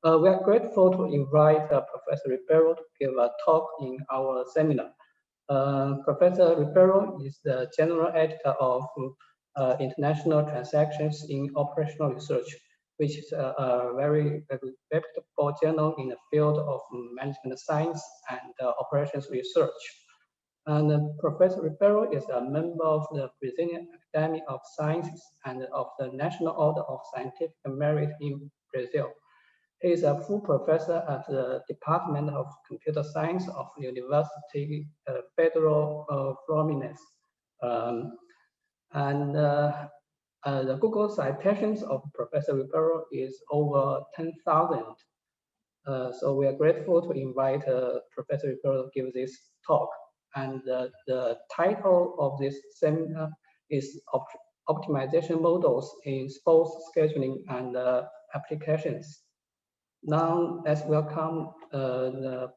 We are grateful to invite Professor Ribeiro to give a talk in our seminar. Professor Ribeiro is the general editor of International Transactions in Operational Research, which is a very reputable journal in the field of management science and operations research. And Professor Ribeiro is a member of the Brazilian Academy of Sciences and of the National Order of Scientific Merit in Brazil. He is a full professor at the Department of Computer Science of the University Federal Fluminense. The Google citations of Professor Ribeiro is over 10,000. So we are grateful to invite Professor Ribeiro to give this talk. And the title of this seminar is Optimization Models in Sports Scheduling and Applications. Now, let's welcome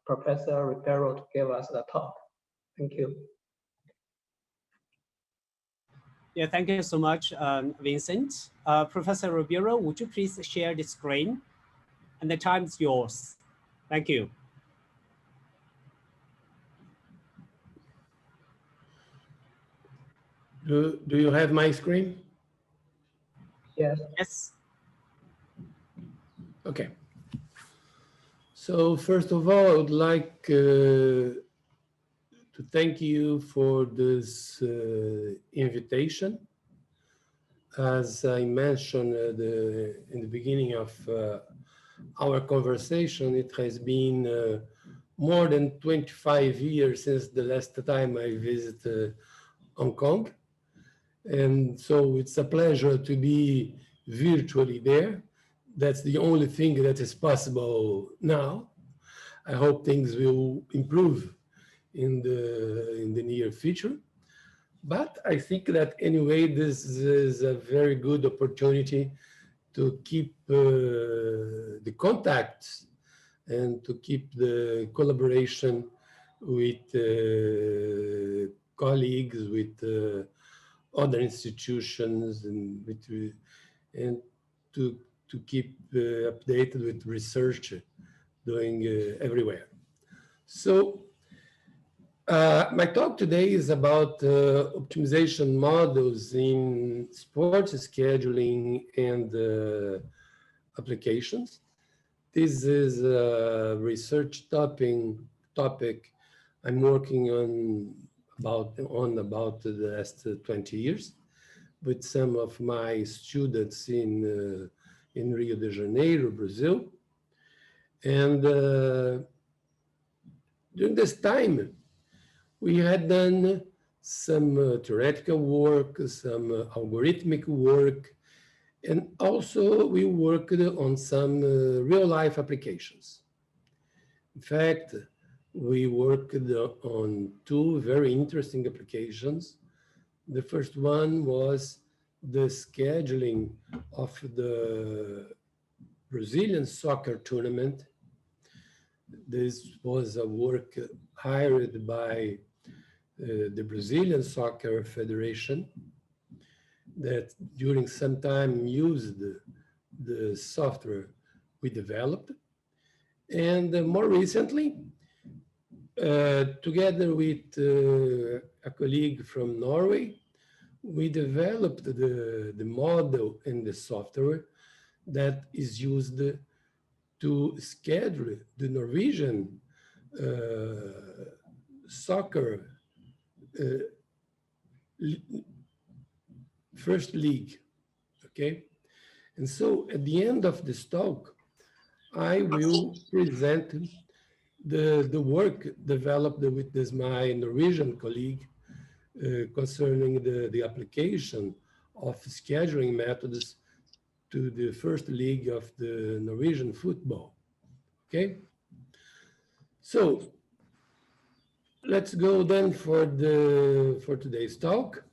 Professor Ribeiro to give us the talk. Thank you. Yeah, thank you so much, Vincent. Professor Ribeiro, would you please share the screen? And the time is yours. Thank you. Do you have my screen? Yes. Yes. Okay. So first of all, I would like to thank you for this invitation. As I mentioned in the beginning of our conversation, it has been more than 25 years since the last time I visited Hong Kong. And so it's a pleasure to be virtually there. That's the only thing that is possible now. I hope things will improve in the near future. But I think that anyway, this is a very good opportunity to keep the contacts and to keep the collaboration with colleagues, with other institutions, and to keep updated with research doing everywhere. So my talk today is about optimization models in sports scheduling and applications. This is a research topic I'm working on about the last 20 years with some of my students in Rio de Janeiro, Brazil. And during this time, we had done some theoretical work, some algorithmic work, and also we worked on some real-life applications. In fact, we worked on two very interesting applications. The first one was the scheduling of the Brazilian soccer tournament. This was a work hired by the Brazilian Soccer Federation that during some time used the software we developed. And more recently, together with a colleague from Norway, we developed the model and the software that is used to schedule the Norwegian soccer first league, okay? And so at the end of this talk, I will present the work developed with my Norwegian colleague concerning the application of scheduling methods to the first league of the Norwegian football, okay? So let's go then for today's talk.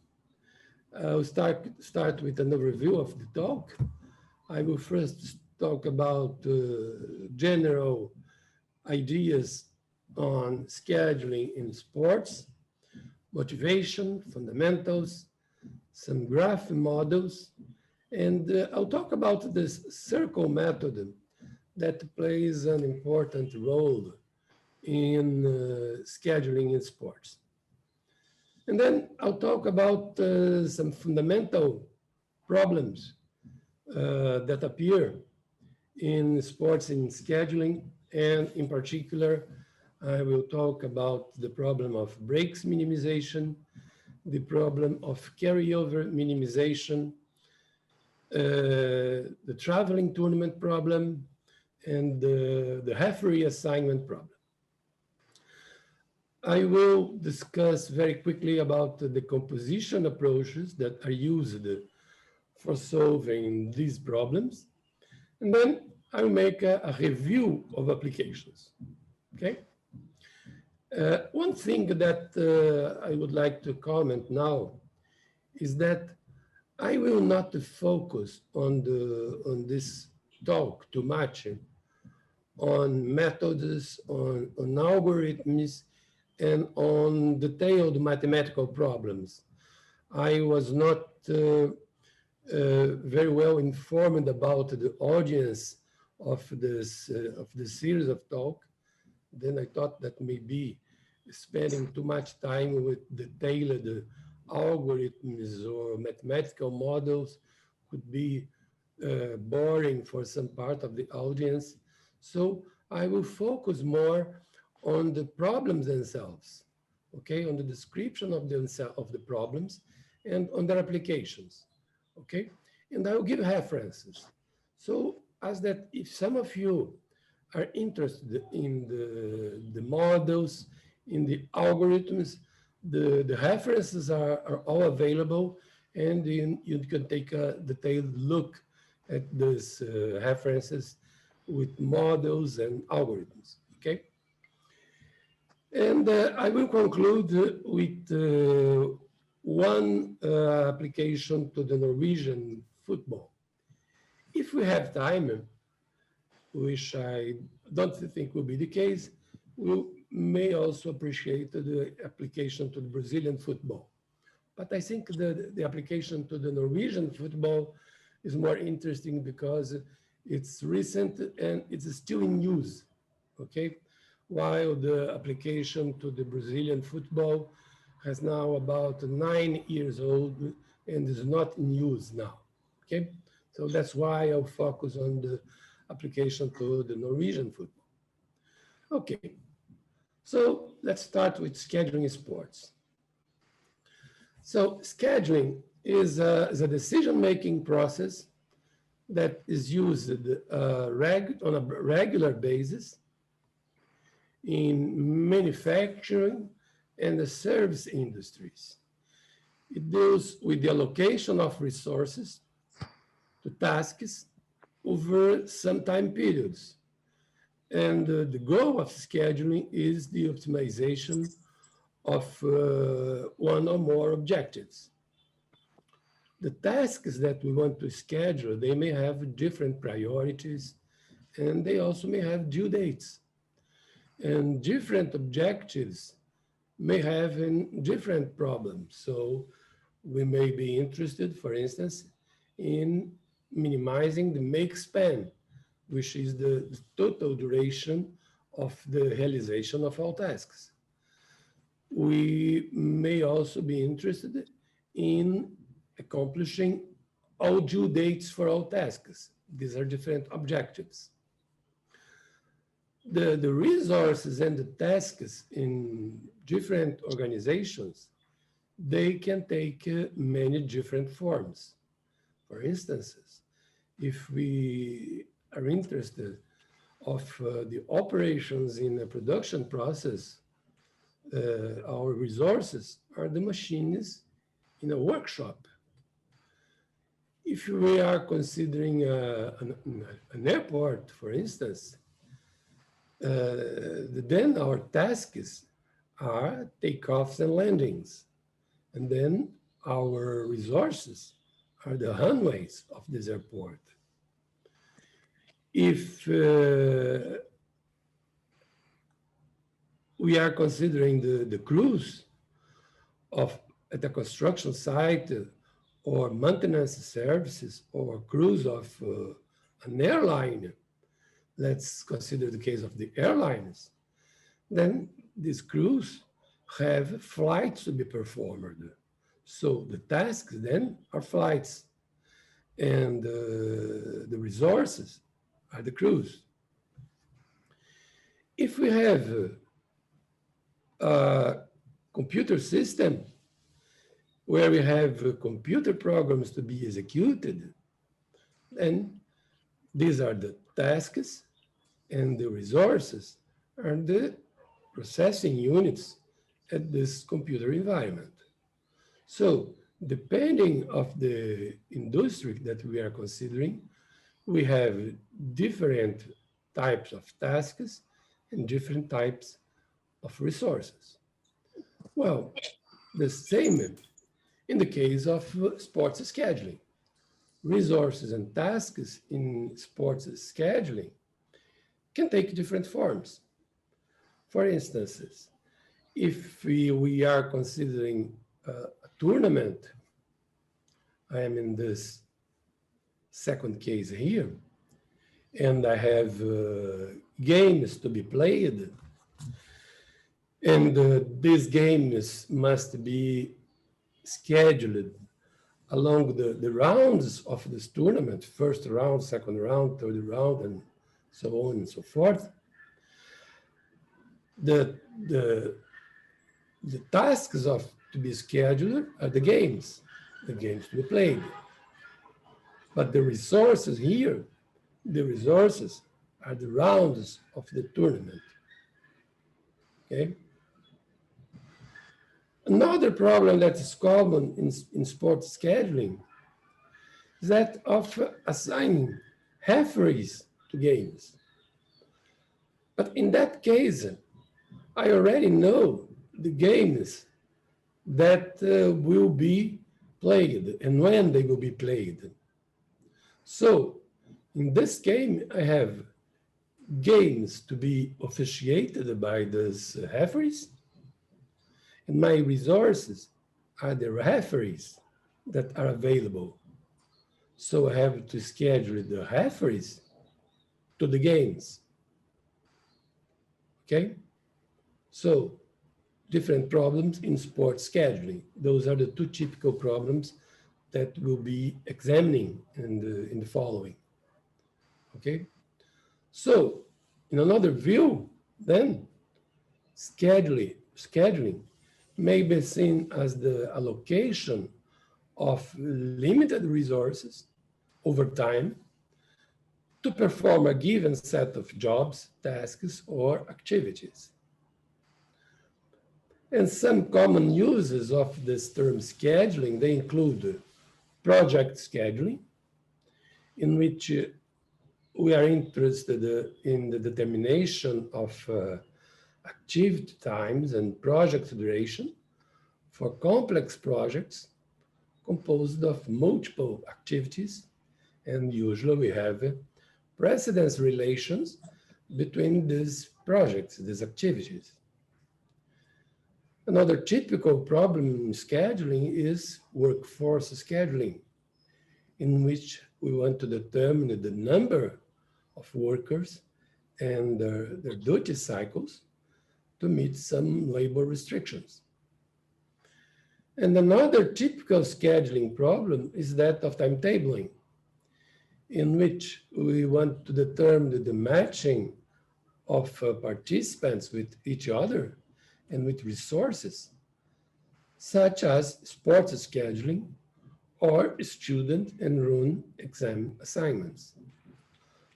I'll start with an overview of the talk. I will first talk about general ideas on scheduling in sports, motivation, fundamentals, some graph models, and I'll talk about this circle method that plays an important role in scheduling in sports. And then I'll talk about some fundamental problems that appear in sports in scheduling, and in particular, I will talk about the problem of breaks minimization, the problem of carryover minimization, the traveling tournament problem, and the referee assignment problem. I will discuss very quickly about the composition approaches that are used for solving these problems. And then I'll make a review of applications, okay? One thing that I would like to comment now is that I will not focus on this talk too much on methods, on algorithms, and on detailed mathematical problems. I was not very well informed about the audience of this series of talk. Then I thought that maybe spending too much time with detailed algorithms or mathematical models could be boring for some part of the audience. So I will focus more on the problems themselves, okay, on the description of the problems and on their applications, okay? And I will give references. So as that if some of you are interested in the models, in the algorithms, the references are all available, and you can take a detailed look at those references with models and algorithms, okay? And I will conclude with one application to the Norwegian football. If we have time, which I don't think will be the case, we may also appreciate the application to the Brazilian football. But I think the application to the Norwegian football is more interesting because it's recent and it's still in use, okay? While the application to the Brazilian football has now about 9 years old and is not in use now, okay? So that's why I'll focus on the application to the Norwegian football. Okay, so let's start with scheduling sports. So scheduling is a decision-making process that is used on a regular basis in manufacturing and the service industries. It deals with the allocation of resources to tasks over some time periods. And the goal of scheduling is the optimization of one or more objectives. The tasks that we want to schedule, they may have different priorities, and they also may have due dates. And different objectives may have different problems. So we may be interested, for instance, in minimizing the make span, which is the total duration of the realization of all tasks. We may also be interested in accomplishing all due dates for all tasks. These are different objectives. The resources and the tasks in different organizations, they can take many different forms. For instance, if we are interested of the operations in a production process, our resources are the machines in a workshop. If we are considering an airport, for instance, then our tasks are takeoffs and landings. And then our resources are the runways of this airport. If we are considering the crews at a construction site or maintenance services or crews of an airline, let's consider the case of the airlines, then these crews have flights to be performed. So the tasks then are flights, and the resources are the crews. If we have a computer system where we have computer programs to be executed, then these are the tasks, and the resources are the processing units at this computer environment. So depending of the industry that we are considering, we have different types of tasks and different types of resources. Well, the same in the case of sports scheduling. Resources and tasks in sports scheduling can take different forms. For instance, if we are considering a tournament, I am in this second case here, and I have games to be played, and these games must be scheduled along the rounds of this tournament, first round, second round, third round, and so on and so forth. The tasks of to be scheduled are the games to be played. But the resources here, the resources are the rounds of the tournament. Okay. Another problem that is common in sports scheduling is that of assigning referees to games. But in that case, I already know the games that will be played and when they will be played. So in this game, I have games to be officiated by these referees, and my resources are the referees that are available. So I have to schedule the referees to the games. Okay? So different problems in sports scheduling. Those are the two typical problems that we'll be examining in the following. Okay? So in another view, then, scheduling may be seen as the allocation of limited resources over time to perform a given set of jobs, tasks, or activities. And some common uses of this term scheduling, they include project scheduling, in which we are interested in the determination of activity times and project duration for complex projects composed of multiple activities, and usually we have precedence relations between these projects, these activities. Another typical problem in scheduling is workforce scheduling, in which we want to determine the number of workers and their duty cycles to meet some labor restrictions. And another typical scheduling problem is that of timetabling, in which we want to determine the matching of participants with each other and with resources, such as sports scheduling or student enrollment exam assignments.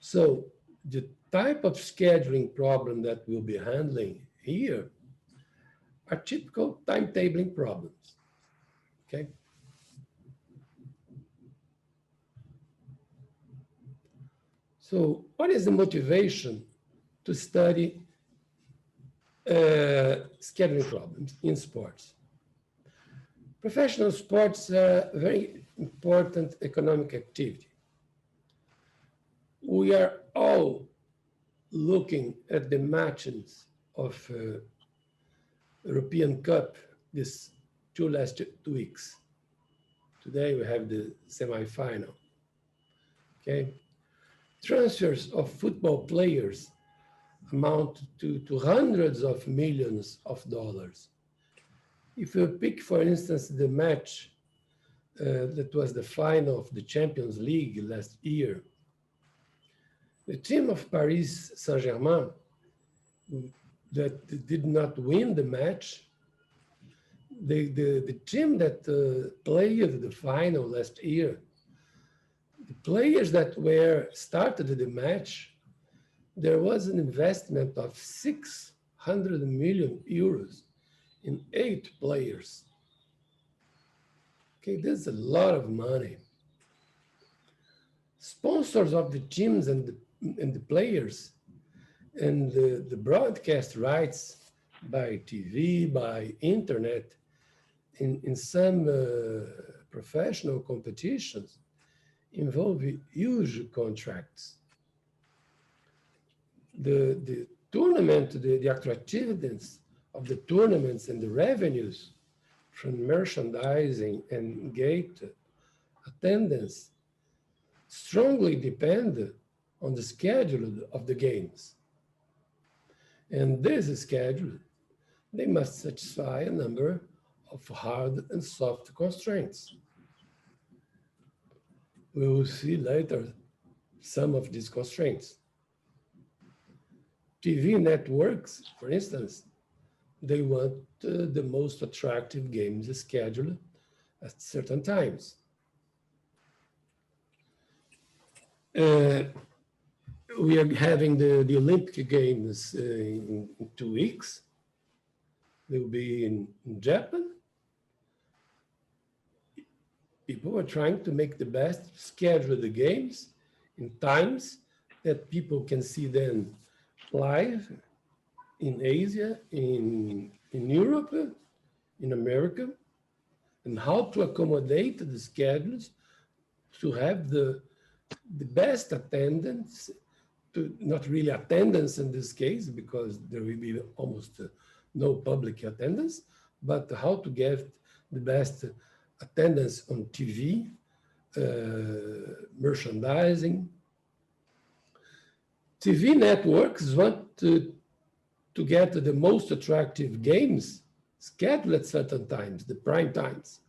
So the type of scheduling problem that we'll be handling here are typical timetabling problems. Okay. So what is the motivation to study scheduling problems in sports? Professional sports are a very important economic activity. We are all looking at the matches of European Cup this last 2 weeks. Today we have the semi-final. Okay, transfers of football players amount to hundreds of millions of dollars. If you pick, for instance, the match that was the final of the Champions League last year, the team of Paris Saint-Germain that did not win the match, the team that played the final last year, the players that were started the match, there was an investment of 600 million euros in 8 players. Okay, that's a lot of money. Sponsors of the teams and the players and the broadcast rights by TV, by internet, in some professional competitions involve huge contracts. The tournament, the attractiveness of the tournaments and the revenues from merchandising and gate attendance strongly depend on the schedule of the games. And this schedule, they must satisfy a number of hard and soft constraints. We will see later some of these constraints. TV networks, for instance, they want the most attractive games scheduled at certain times. We are having the Olympic Games in 2 weeks. They will be in Japan. People are trying to make the best schedule the games in times that people can see them live in Asia, in Europe, in America, and how to accommodate the schedules to have the best attendance, to not really attendance in this case, because there will be almost no public attendance, but how to get the best attendance on TV, merchandising. TV networks want to get the most attractive games scheduled at certain times, the prime times.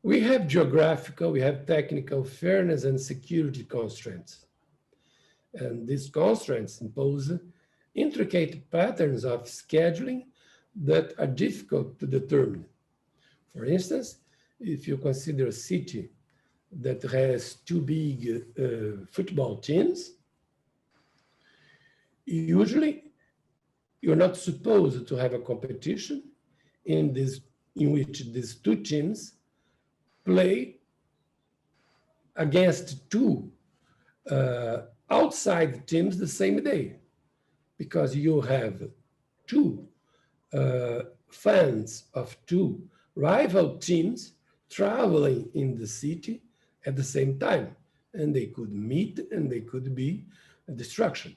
We have geographical, we have technical, fairness, and security constraints. And these constraints impose intricate patterns of scheduling that are difficult to determine. For instance, if you consider a city that has 2 big football teams, usually you're not supposed to have a competition in which these 2 teams play against 2 outside teams the same day, because you have 2 fans of 2 rival teams traveling in the city at the same time, and they could meet and they could be a distraction.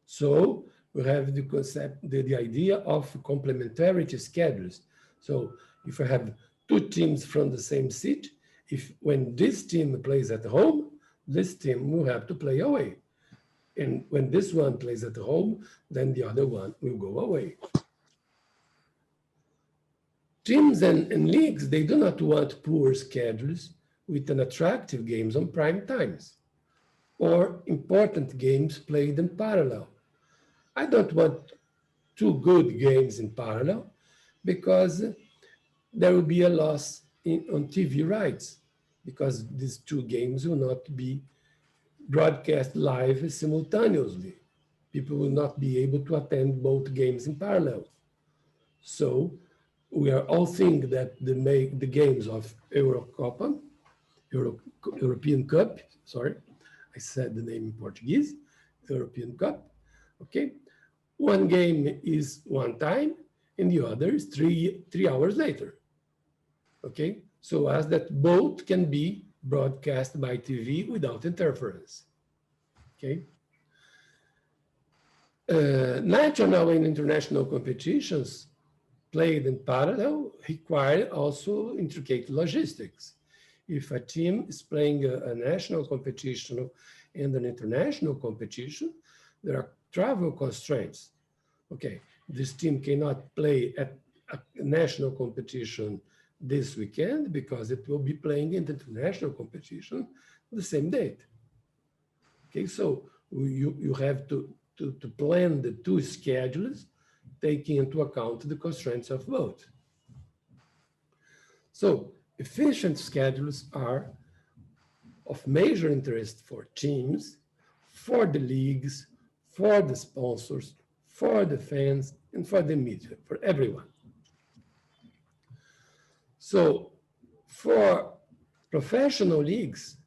So we have the concept, the idea of complementarity schedules. So if I have 2 teams from the same city, when this team plays at home, this team will have to play away. And when this one plays at home, then the other one will go away. Teams and leagues, they do not want poor schedules with unattractive games on prime times or important games played in parallel. I don't want 2 good games in parallel because there will be a loss on TV rights, because these 2 games will not be broadcast live simultaneously. People will not be able to attend both games in parallel. So we are all thinking that the games of European Cup, sorry, I said the name in Portuguese, European Cup, okay? One game is one time and the other is three hours later, okay? So as that both can be broadcast by TV without interference, okay? National and international competitions played in parallel require also intricate logistics. If a team is playing a national competition And an international competition, there are travel constraints. Okay, this team cannot play at a national competition this weekend because it will be playing in the international competition the same date. Okay, so you have to plan the two schedules, taking into account the constraints of both. So efficient schedules are of major interest for teams, for the leagues, for the sponsors, for the fans, and for the media, for everyone. So for professional leagues,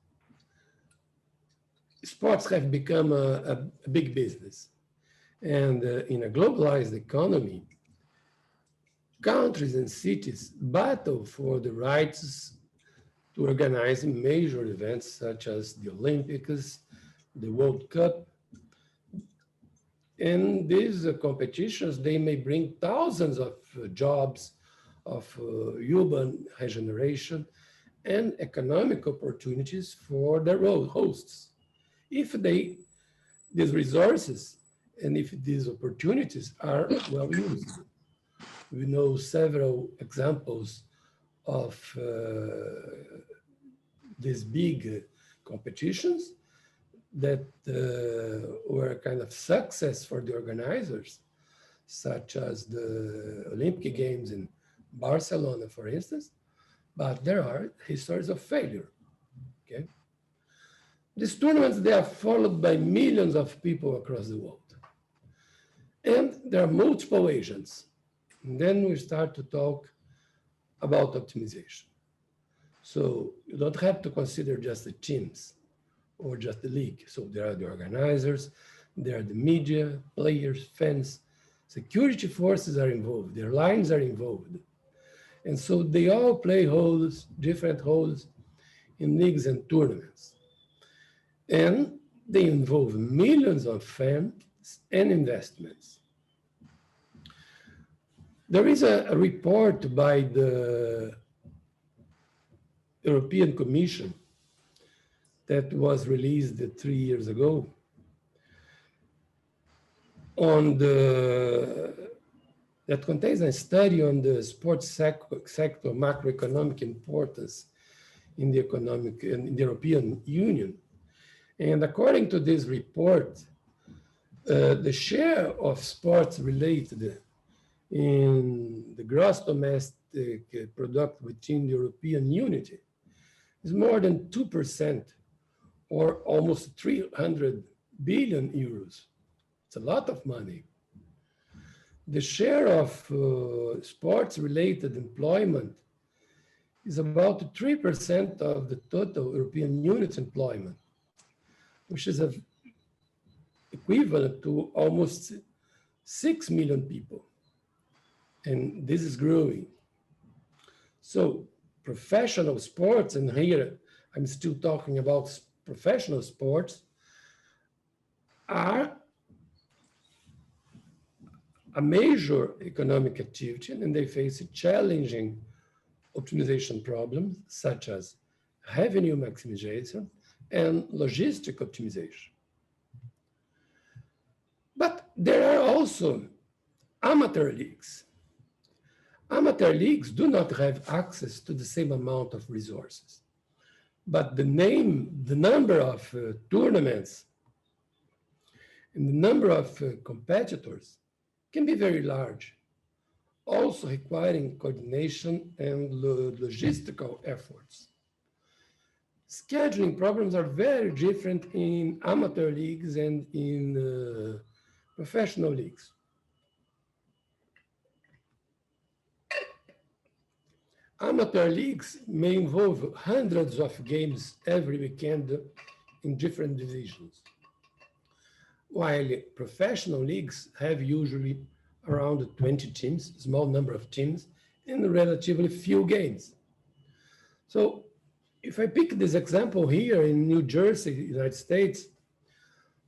sports have become a big business. And in a globalized economy, countries and cities battle for the rights to organize major events such as the Olympics, the World Cup. And these competitions, they may bring thousands of jobs, of urban regeneration, and economic opportunities for the hosts. If these resources and if these opportunities are well used. We know several examples of these big competitions that were kind of success for the organizers, such as the Olympic Games in Barcelona, for instance, but there are histories of failure, okay? These tournaments, they are followed by millions of people across the world. And there are multiple agents. And then we start to talk about optimization. So you don't have to consider just the teams or just the league. So there are the organizers, there are the media, players, fans, security forces are involved, the airlines are involved. And so they all play roles, different roles in leagues and tournaments. And they involve millions of fans and investments. There is a report by the European Commission that was released 3 years ago on that contains a study on the sports sector macroeconomic importance in the European Union. And according to this report, the share of sports related in the gross domestic product within the European Union is more than 2%, or almost 300 billion euros. It's a lot of money. The share of sports-related employment is about 3% of the total European Union's employment, which is equivalent to almost 6 million people. And this is growing. So professional sports, and here I'm still talking about professional sports, are a major economic activity, and they face challenging optimization problems such as revenue maximization and logistic optimization. But there are also amateur leagues. Amateur leagues do not have access to the same amount of resources, but the number of tournaments and the number of competitors can be very large, also requiring coordination and logistical efforts. Scheduling problems are very different in amateur leagues and in professional leagues. Amateur leagues may involve hundreds of games every weekend in different divisions, while professional leagues have usually around 20 teams, small number of teams, and relatively few games. So if I pick this example here in New Jersey, United States,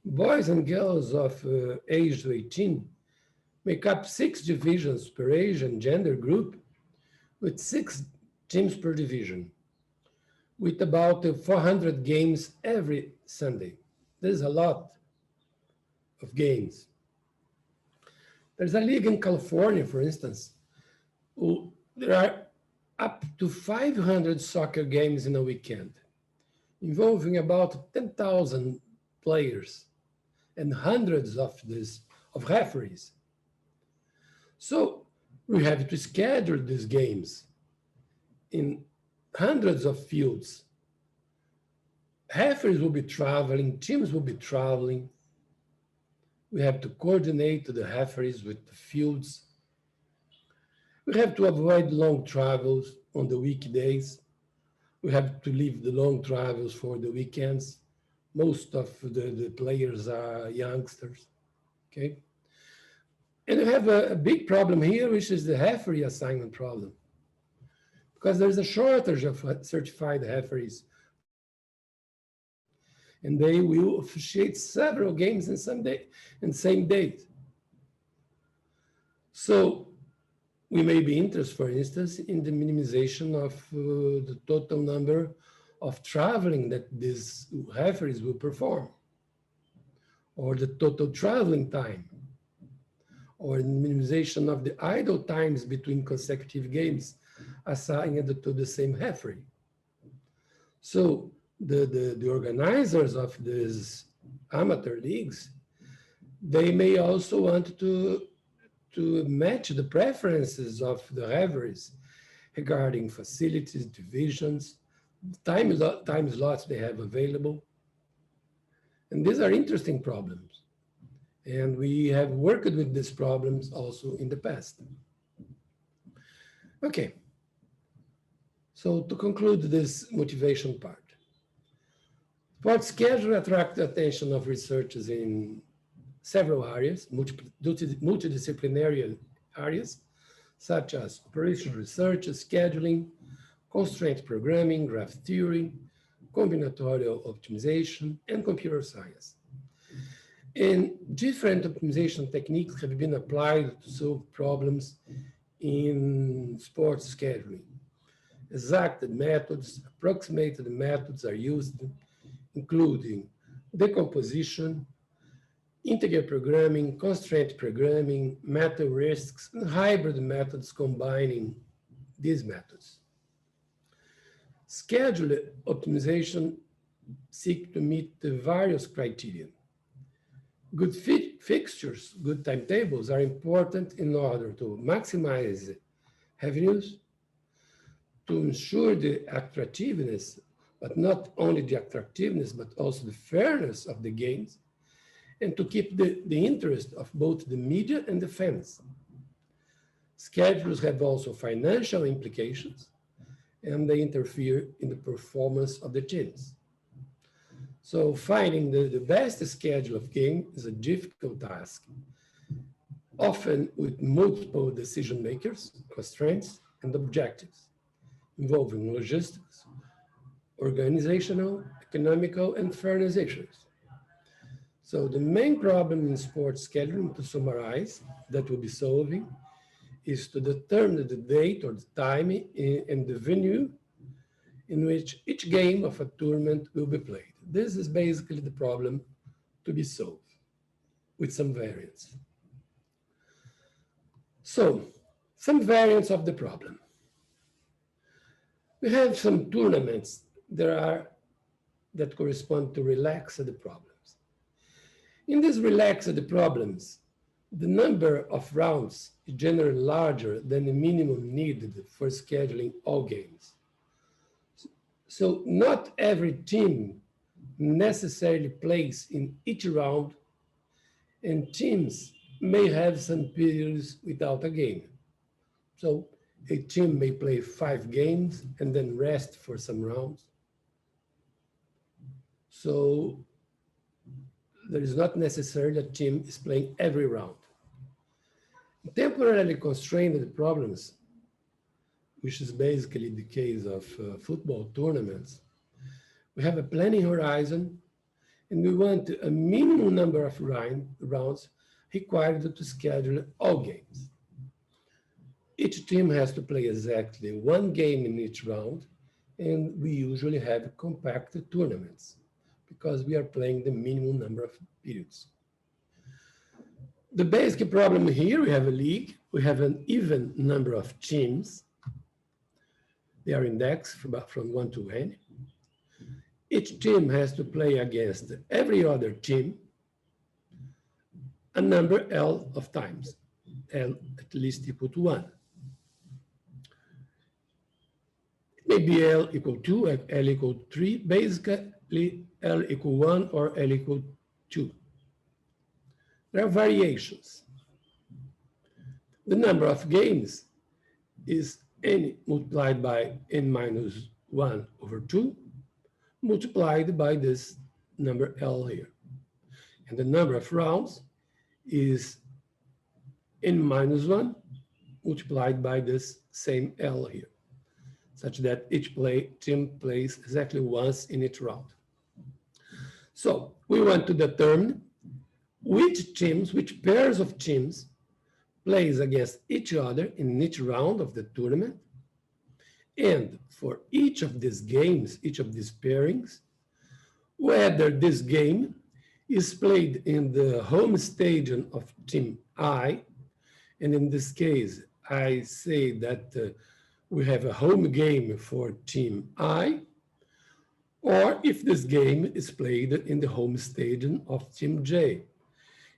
boys and girls of age to 18 make up 6 divisions per age and gender group, with 6 teams per division, with about 400 games every Sunday. There's a lot of games. There's a league in California, for instance, there are up to 500 soccer games in a weekend, involving about 10,000 players and hundreds of referees. So we have to schedule these games in hundreds of fields. Referees will be traveling, teams will be traveling. We have to coordinate the referees with the fields. We have to avoid long travels on the weekdays. We have to leave the long travels for the weekends. Most of the players are youngsters, okay? And we have a big problem here, which is the referee assignment problem. Because there's a shortage of certified referees. And they will officiate several games in same days. So we may be interested, for instance, in the minimization of the total number of traveling that these referees will perform, or the total traveling time, or minimization of the idle times between consecutive games assigned to the same referee. So the organizers of these amateur leagues, they may also want to match the preferences of the referees regarding facilities, divisions, time slots they have available. And these are interesting problems. And we have worked with these problems also in the past. Okay. So to conclude this motivation part, sports schedule attract the attention of researchers in several areas, multidisciplinary areas, such as operational research, scheduling, constraint programming, graph theory, combinatorial optimization, and computer science. And different optimization techniques have been applied to solve problems in sports scheduling. Exacted methods, approximated methods are used, including decomposition, integer programming, constraint programming, metaheuristics, and hybrid methods combining these methods. Schedule optimization seek to meet the various criteria. Good fixtures, good timetables are important in order to maximize revenues, to ensure the attractiveness, but not only the attractiveness, but also the fairness of the games, and to keep the interest of both the media and the fans. Schedules have also financial implications, and they interfere in the performance of the teams. So finding the best schedule of game is a difficult task, often with multiple decision makers, constraints, and objectives, involving logistics, organizational, economical, and fairness issues. So the main problem in sports scheduling, to summarize, that we'll be solving, is to determine the date or the time and the venue in which each game of a tournament will be played. This is basically the problem to be solved with some variants. So, some variants of the problem. We have some tournaments that correspond to relaxed problems. In these relaxed problems, the number of rounds is generally larger than the minimum needed for scheduling all games. So not every team necessarily plays in each round, and teams may have some periods without a game. So a team may play 5 games and then rest for some rounds. So there is not necessarily a team is playing every round. Temporarily constrained problems, which is basically the case of football tournaments, we have a planning horizon, and we want a minimum number of rounds required to schedule all games. Each team has to play exactly 1 game in each round, and we usually have compact tournaments because we are playing the minimum number of periods. The basic problem here, we have a league, we have an even number of teams. They are indexed from 1 to n. Each team has to play against every other team a number L of times, L at least equal to 1. Maybe L equal 2, L equal 3, basically L equal 1 or L equal 2. There are variations. The number of games is n multiplied by n minus 1 over 2, multiplied by this number L here. And the number of rounds is n minus 1 multiplied by this same L here, such that each team plays exactly once in each round. So we want to determine which pairs of teams plays against each other in each round of the tournament. And for each of these games, each of these pairings, whether this game is played in the home stadium of team I, and in this case, I say that we have a home game for team I, or if this game is played in the home stadium of team J.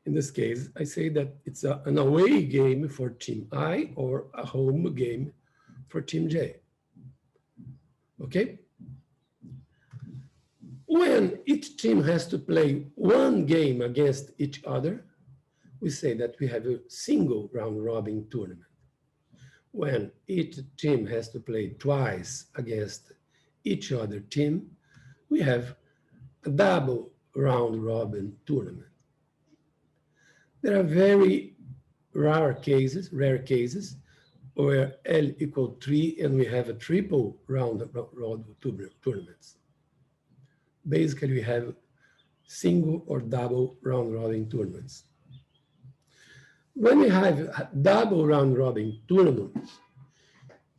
In this case, I say that it's an away game for team I or a home game for team J. Okay? When each team has to play one game against each other, we say that we have a single round robin tournament. When each team has to play twice against each other team, we have a double round robin tournament. There are very rare cases where L equal 3 and we have a triple round tournaments. Basically, we have single or double round robin tournaments. When we have double round robin tournaments,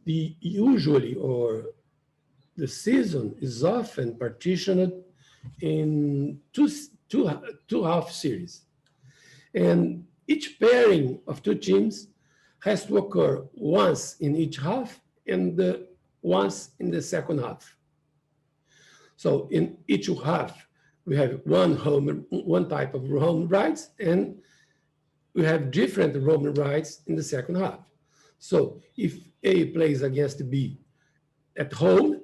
the season is often partitioned in two half series. And each pairing of two teams has to occur once in each half and once in the second half. So in each half, we have one type of home rights, and we have different home rights in the second half. So if A plays against B at home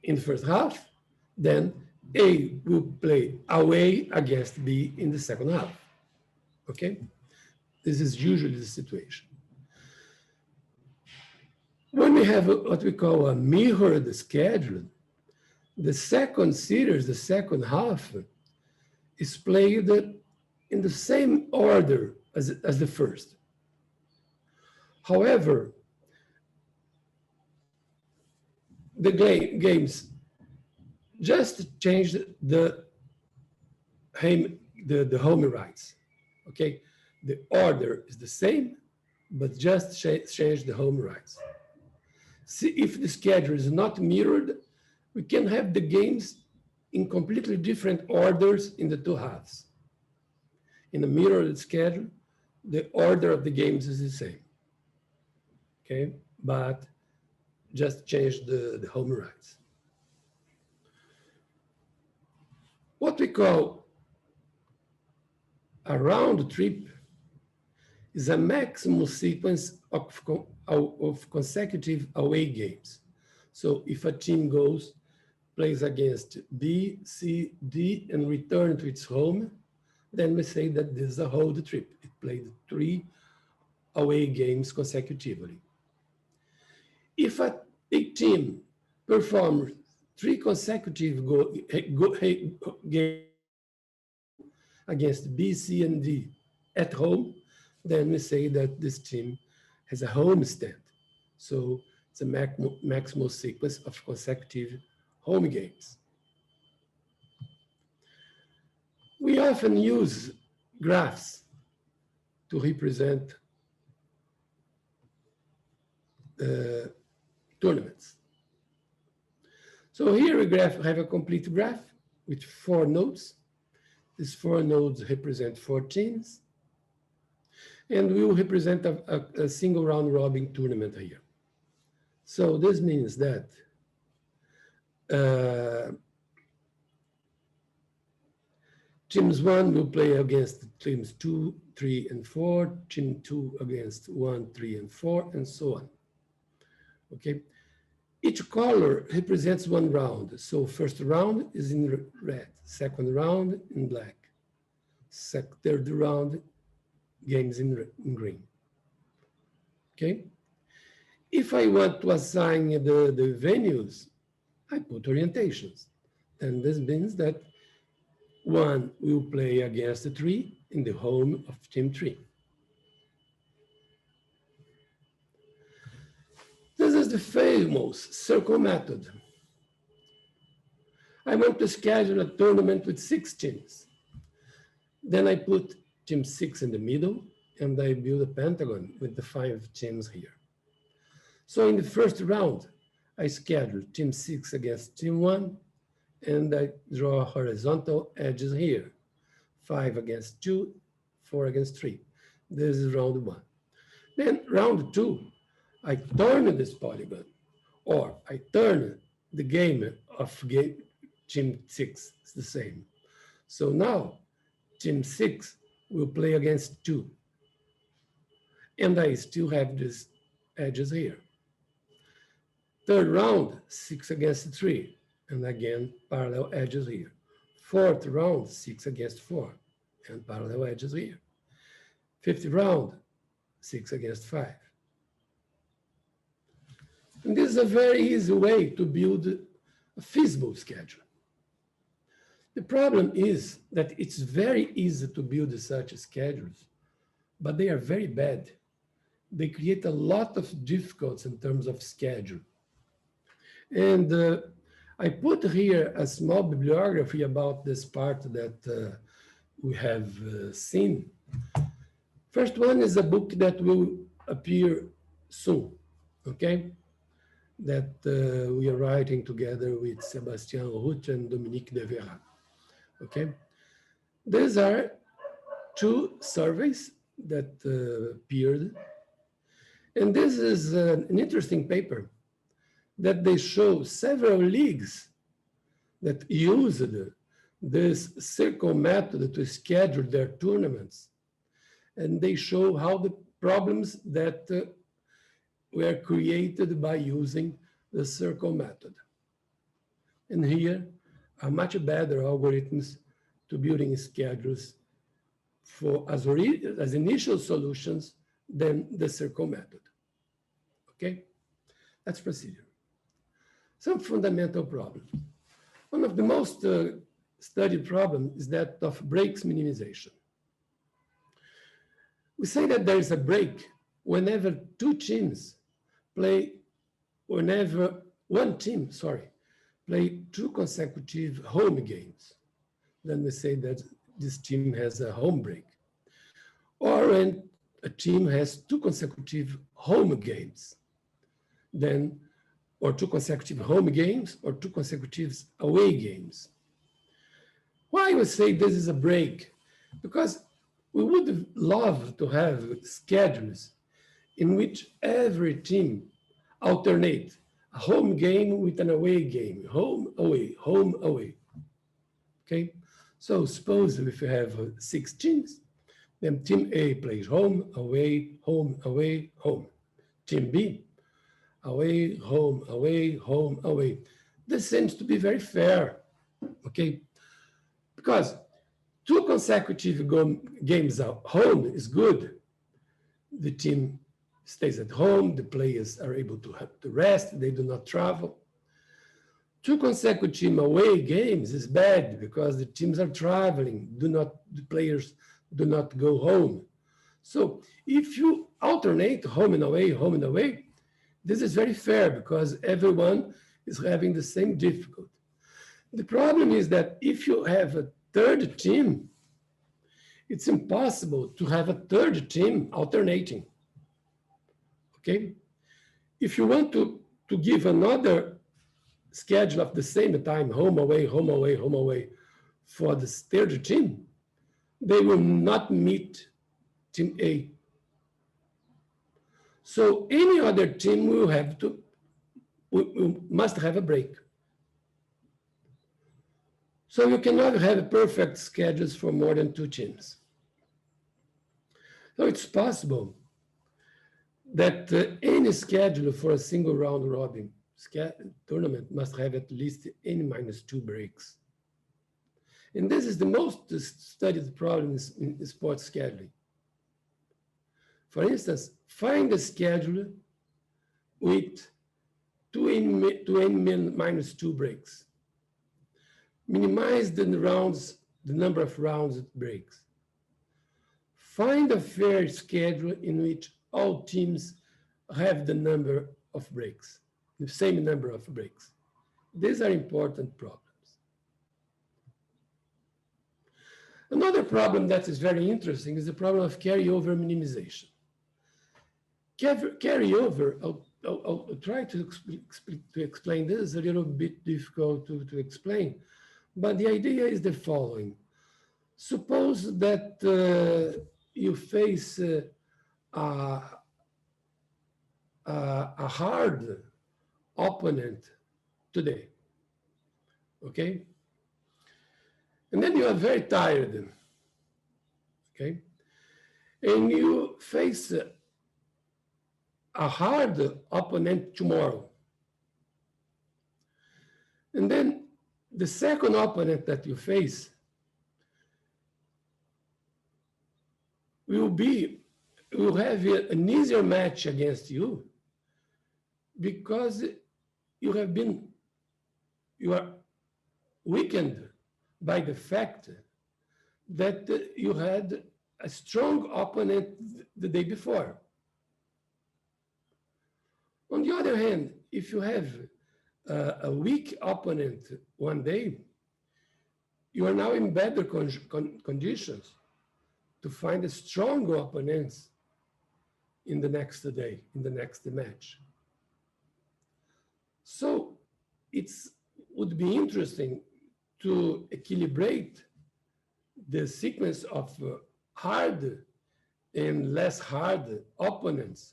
in the first half, then A will play away against B in the second half. Okay? This is usually the situation. When we have what we call a mirrored schedule, the second series, the second half, is played in the same order as the first. However, the games just changed the home rights. Okay, the order is the same, but just change the home rights. See, if the schedule is not mirrored, we can have the games in completely different orders in the two halves. In a mirrored schedule, the order of the games is the same. Okay, but just change the home rights. What we call a round trip is a maximum sequence of consecutive away games. So if a team plays against B, C, D, and return to its home, then we say that this is a road trip. It played 3 away games consecutively. If a team performs 3 consecutive games against B, C, and D at home, then we say that this team has a homestand. So it's a maximal sequence of consecutive home games. We often use graphs to represent tournaments. So here we have a complete graph with 4 nodes. These 4 nodes represent 4 teams. And we will represent a single round robin tournament here. So this means that teams 1 will play against teams 2, 3, and 4, team 2 against 1, 3, and 4, and so on. Okay. Each color represents 1 round. So first round is in red, second round in black, third round games in green. Okay. If I want to assign the venues, I put orientations. And this means that 1 will play against 3 in the home of team 3. This is the famous circle method. I want to schedule a tournament with 6 teams. Then I put team 6 in the middle, and I build a pentagon with the 5 teams here. So in the first round, I schedule team 6 against team 1, and I draw horizontal edges here. 5 against 2, 4 against 3. This is round 1. Then round 2, I turn this polygon, or I turn the game of team 6. It's the same. So now team 6 will play against 2. And I still have these edges here. Third round, 6 against 3. And again, parallel edges here. Fourth round, 6 against 4. And parallel edges here. Fifth round, 6 against 5. And this is a very easy way to build a feasible schedule. The problem is that it's very easy to build such schedules, but they are very bad. They create a lot of difficulties in terms of schedule. And I put here a small bibliography about this part that we have seen. First one is a book that will appear soon, okay? That we are writing together with Sébastien Rout and Dominique Devera, okay? These are 2 surveys that appeared. And this is an interesting paper that they show several leagues that used this circle method to schedule their tournaments. And they show how the problems that were created by using the circle method. And here are much better algorithms to building schedules for as initial solutions than the circle method. Okay, let's proceed. Some fundamental problems. One of the most studied problems is that of breaks minimization. We say that there is a break whenever 2 teams play, whenever 1 team, play 2 consecutive home games. Then we say that this team has a home break. Or when a team has 2 consecutive home games, then, or 2 consecutive home games, or 2 consecutive away games. Why we say this is a break? Because we would love to have schedules in which every team alternate a home game with an away game, home, away, okay? So suppose if you have 6 teams, then team A plays home, away, home, away, home. Team B, away, home, away, home, away. This seems to be very fair, okay? Because 2 consecutive games at home is good. The team stays at home, the players are able to have to rest, they do not travel. 2 consecutive away games is bad because the teams are traveling, the players do not go home. So if you alternate home and away, this is very fair because everyone is having the same difficulty. The problem is that if you have a 3rd team, it's impossible to have a 3rd team alternating, okay? If you want to give another schedule of the same time, home, away, home, away, home, away, for the third team, they will not meet team A. So any other team will have to, must have a break. So you cannot have perfect schedules for more than 2 teams. So it's possible that any schedule for a single round robin tournament must have at least n-2 breaks. And this is the most studied problem in sports scheduling. For instance, find a schedule with 2n-2 breaks. Minimize the number of rounds it breaks. Find a fair schedule in which all teams have the number of breaks, the same number of breaks. These are important problems. Another problem that is very interesting is the problem of carryover minimization. Carryover, I'll try to explain this. It's a little bit difficult to explain, but the idea is the following. Suppose that you face a hard opponent today, okay? And then you are very tired, okay? And you face a hard opponent tomorrow. And then the second opponent that you face will have an easier match against you because you are weakened by the fact that you had a strong opponent the day before. On the other hand, if you have a weak opponent one day, you are now in better conditions to find a stronger opponents in the next day, in the next match. So it would be interesting to equilibrate the sequence of hard and less hard opponents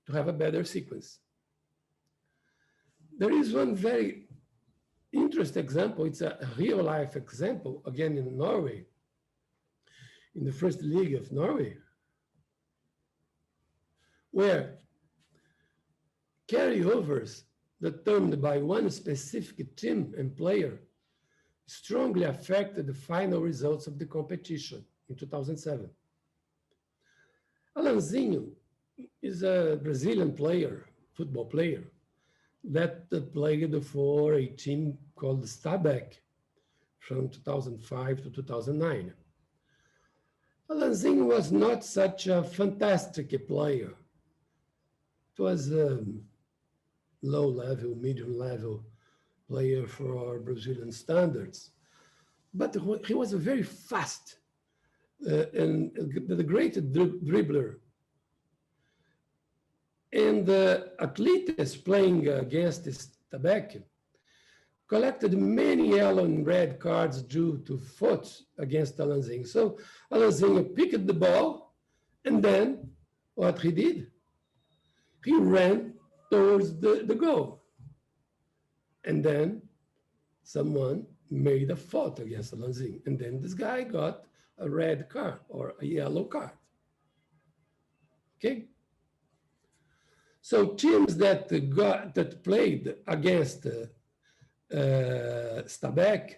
to have a better sequence. There is one very interesting example. It's a real life example, again in Norway, in the first league of Norway, where carryovers determined by one specific team and player strongly affected the final results of the competition in 2007. Alanzinho is a Brazilian player, football player, that played for a team called Stabæk from 2005 to 2009. Alanzinho was not such a fantastic player. It was a low-level, medium-level player for Brazilian standards. But he was a very fast and a great dribbler. And Athletes playing against Stabæk collected many yellow and red cards due to faults against Alanzinho. So Alanzinho picked the ball, and then what he did? He ran towards the goal. And then someone made a fault against Alanzinho. And then this guy got a red card or a yellow card. Okay? So teams that played against Stabæk,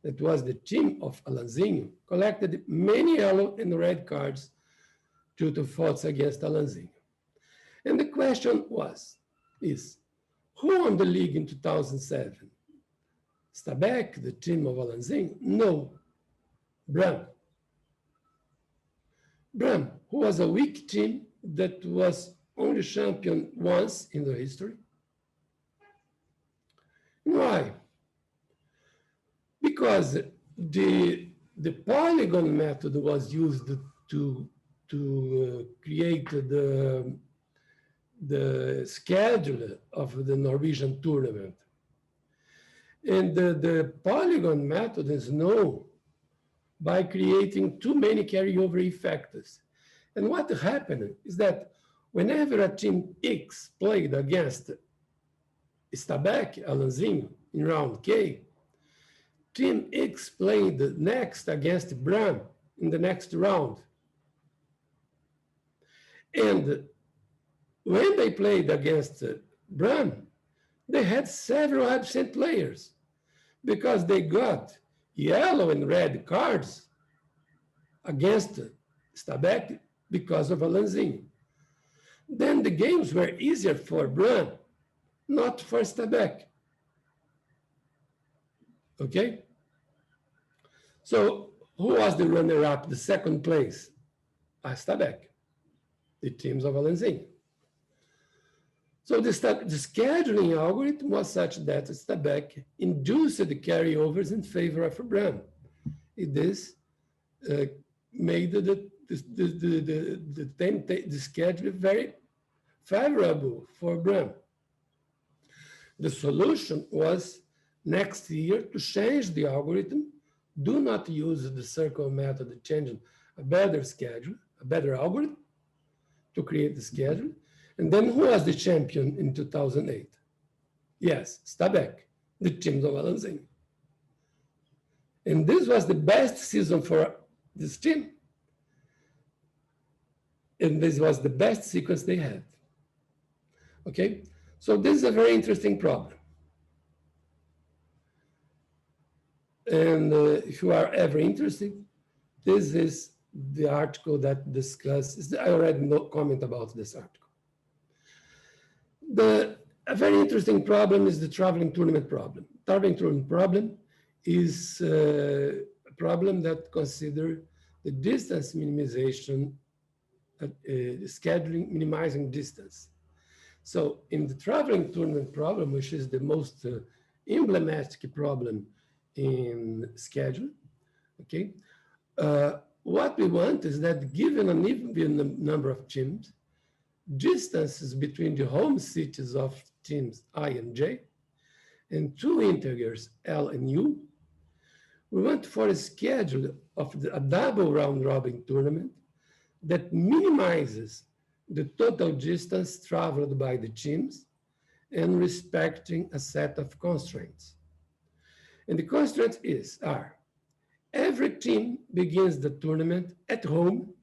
that was the team of Alanzinho, collected many yellow and red cards due to faults against Alanzinho. And the question is, who won the league in 2007? Stabæk, the team of Alanzinho? No, Bram. Bram, who was a weak team that was only champion once in the history. Why? Because the polygon method was used to create the schedule of the Norwegian tournament. And the polygon method is known by creating too many carryover effects. And what happened is that whenever a team X played against Stabek, Alanzinho, in round K, team X played next against Bram in the next round. And when they played against Bram, they had several absent players because they got yellow and red cards against Stabek because of Alanzinho. Then the games were easier for Bram, not for Stabek. Okay? So who was the runner-up, the second place? Stabek, the teams of Alanzinho. So the scheduling algorithm was such that Stabek induced the carryovers in favor of Bram. This made the schedule very favorable for Bram. The solution was next year to change the algorithm. Do not use the circle method, changing a better schedule, a better algorithm to create the schedule. And then who was the champion in 2008? Yes, Stabek, the teams of Alanzinho. And this was the best season for this team. And this was the best sequence they had. Okay, so this is a very interesting problem. And if you are ever interested, this is the article that discusses, I already comment about this article. A very interesting problem is the traveling tournament problem. Traveling tournament problem is a problem that considers the distance minimization, scheduling, minimizing distance. So in the traveling tournament problem, which is the most emblematic problem in schedule, okay, what we want is that given an even number of teams, distances between the home cities of teams I and J, and two integers L and U, we want for a schedule of a double round robin tournament that minimizes the total distance traveled by the teams and respecting a set of constraints. And the constraint are, every team begins the tournament at home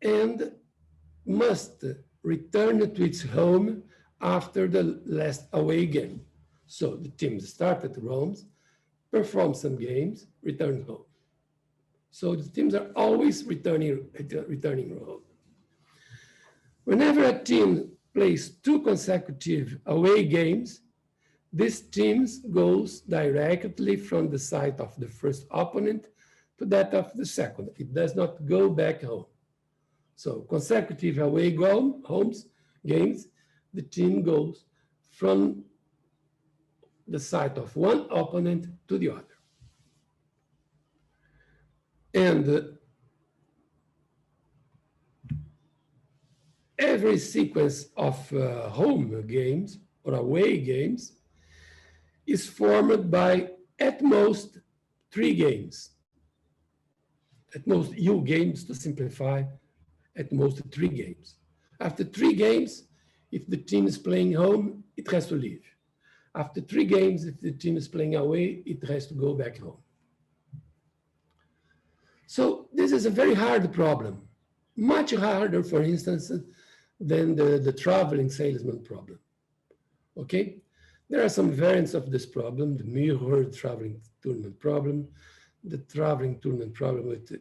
and must return to its home after the last away game. So the teams start at Rome, perform some games, return home. So the teams are always returning home. Whenever a team plays two consecutive away games, this team goes directly from the site of the first opponent to that of the second. It does not go back home. So consecutive away games, the team goes from the site of one opponent to the other. And every sequence of home games or away games is formed by at most 3 games. At most U games, to simplify, at most 3 games. After 3 games, if the team is playing home, it has to leave. After 3 games, if the team is playing away, it has to go back home. So this is a very hard problem, much harder, for instance, than the traveling salesman problem. Okay? There are some variants of this problem, the mirrored traveling tournament problem, the traveling tournament problem with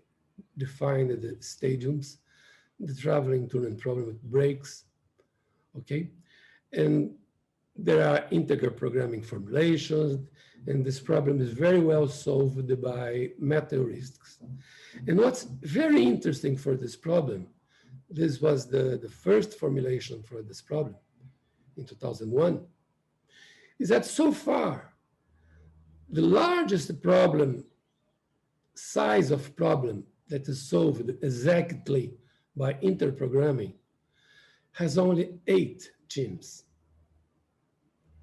defined stadiums, the traveling tournament problem with breaks, okay? And there are integer programming formulations, and this problem is very well solved by metaheuristics. And what's very interesting for this problem, this was the first formulation for this problem in 2001, is that so far, the largest problem, size of problem that is solved exactly by interprogramming has only 8 teams.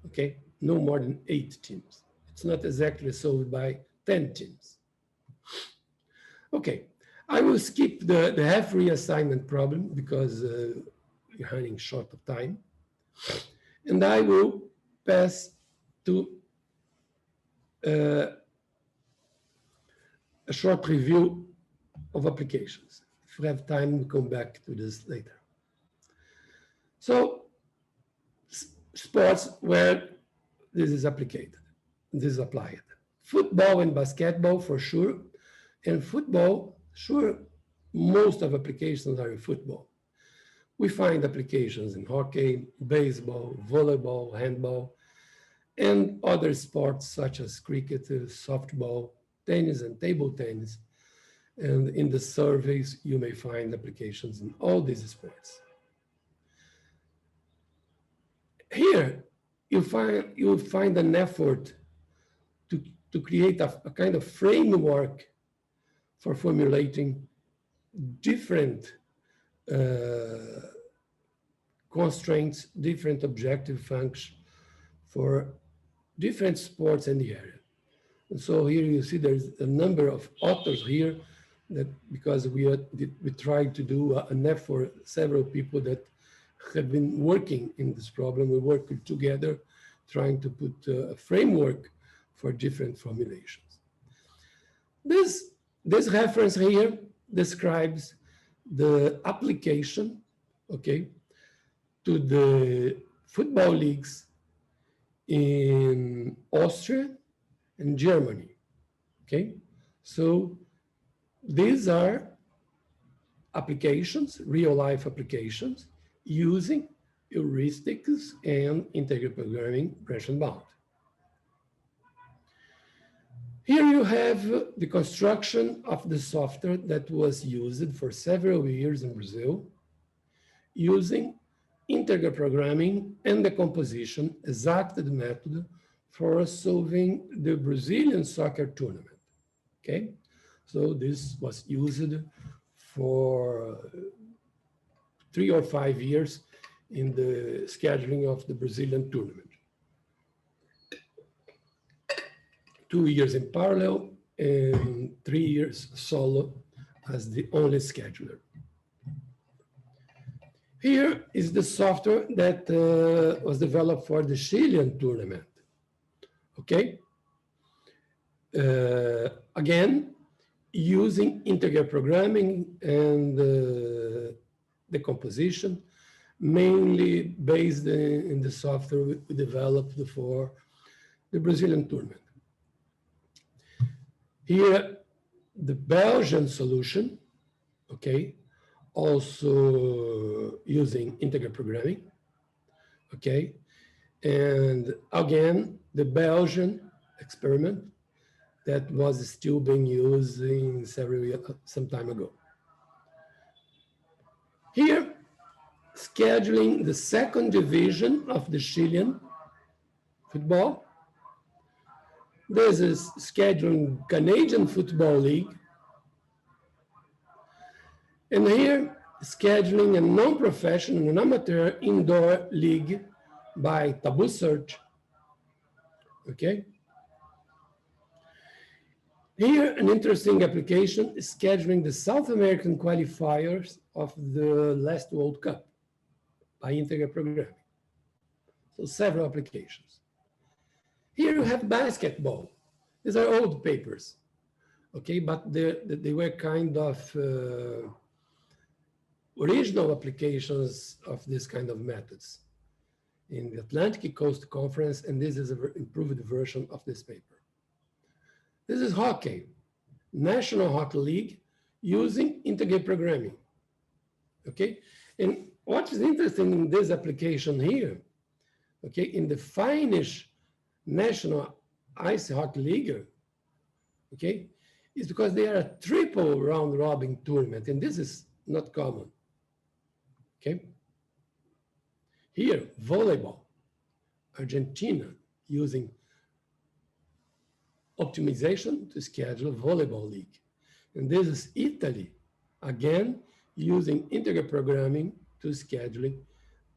Okay, no more than 8 teams. It's not exactly solved by 10 teams. Okay, I will skip the half reassignment problem because we're running short of time. And I will pass to a short review of applications. If we have time, we'll come back to this later. So, sports where this is applied. Football and basketball for sure. And football, sure, most of applications are in football. We find applications in hockey, baseball, volleyball, handball, and other sports such as cricket, softball, tennis, and table tennis. And in the surveys, you may find applications in all these sports. Here, you'll find an effort to create a kind of framework for formulating different constraints, different objective functions for different sports in the area. And so here you see there's a number of authors here that because we tried to do an effort, several people that have been working in this problem. We worked together trying to put a framework for different formulations. This reference here describes the application, okay, to the football leagues in Austria and Germany, okay? So these are applications, real-life applications, using heuristics and integer programming branch and bound. Here you have the construction of the software that was used for several years in Brazil, using integer programming and decomposition, exacted method for solving the Brazilian soccer tournament, okay? So this was used for 3 or 5 years in the scheduling of the Brazilian tournament. 2 years in parallel and 3 years solo as the only scheduler. Here is the software that was developed for the Chilean tournament, okay? Again, using integer programming and decomposition, mainly based in the software we developed for the Brazilian tournament. Here, the Belgian solution, okay, also using integer programming, okay? And again, the Belgian experiment that was still being used in some time ago. Here, scheduling the second division of the Chilean football. This is scheduling Canadian Football League. And here, scheduling a non-professional and amateur indoor league by Taboo Search, okay? Here, an interesting application is scheduling the South American qualifiers of the last World Cup by integer programming. So several applications. Here you have basketball. These are old papers, okay? But they were kind of original applications of this kind of methods in the Atlantic Coast Conference, and this is an improved version of this paper. This is hockey, National Hockey League, using integer programming, okay? And what is interesting in this application here, okay, in the Finnish National Ice Hockey League, okay, is because they are a triple round robin tournament, and this is not common, okay? Here, volleyball, Argentina, using optimization to schedule volleyball league. And this is Italy, again, using integer programming to scheduling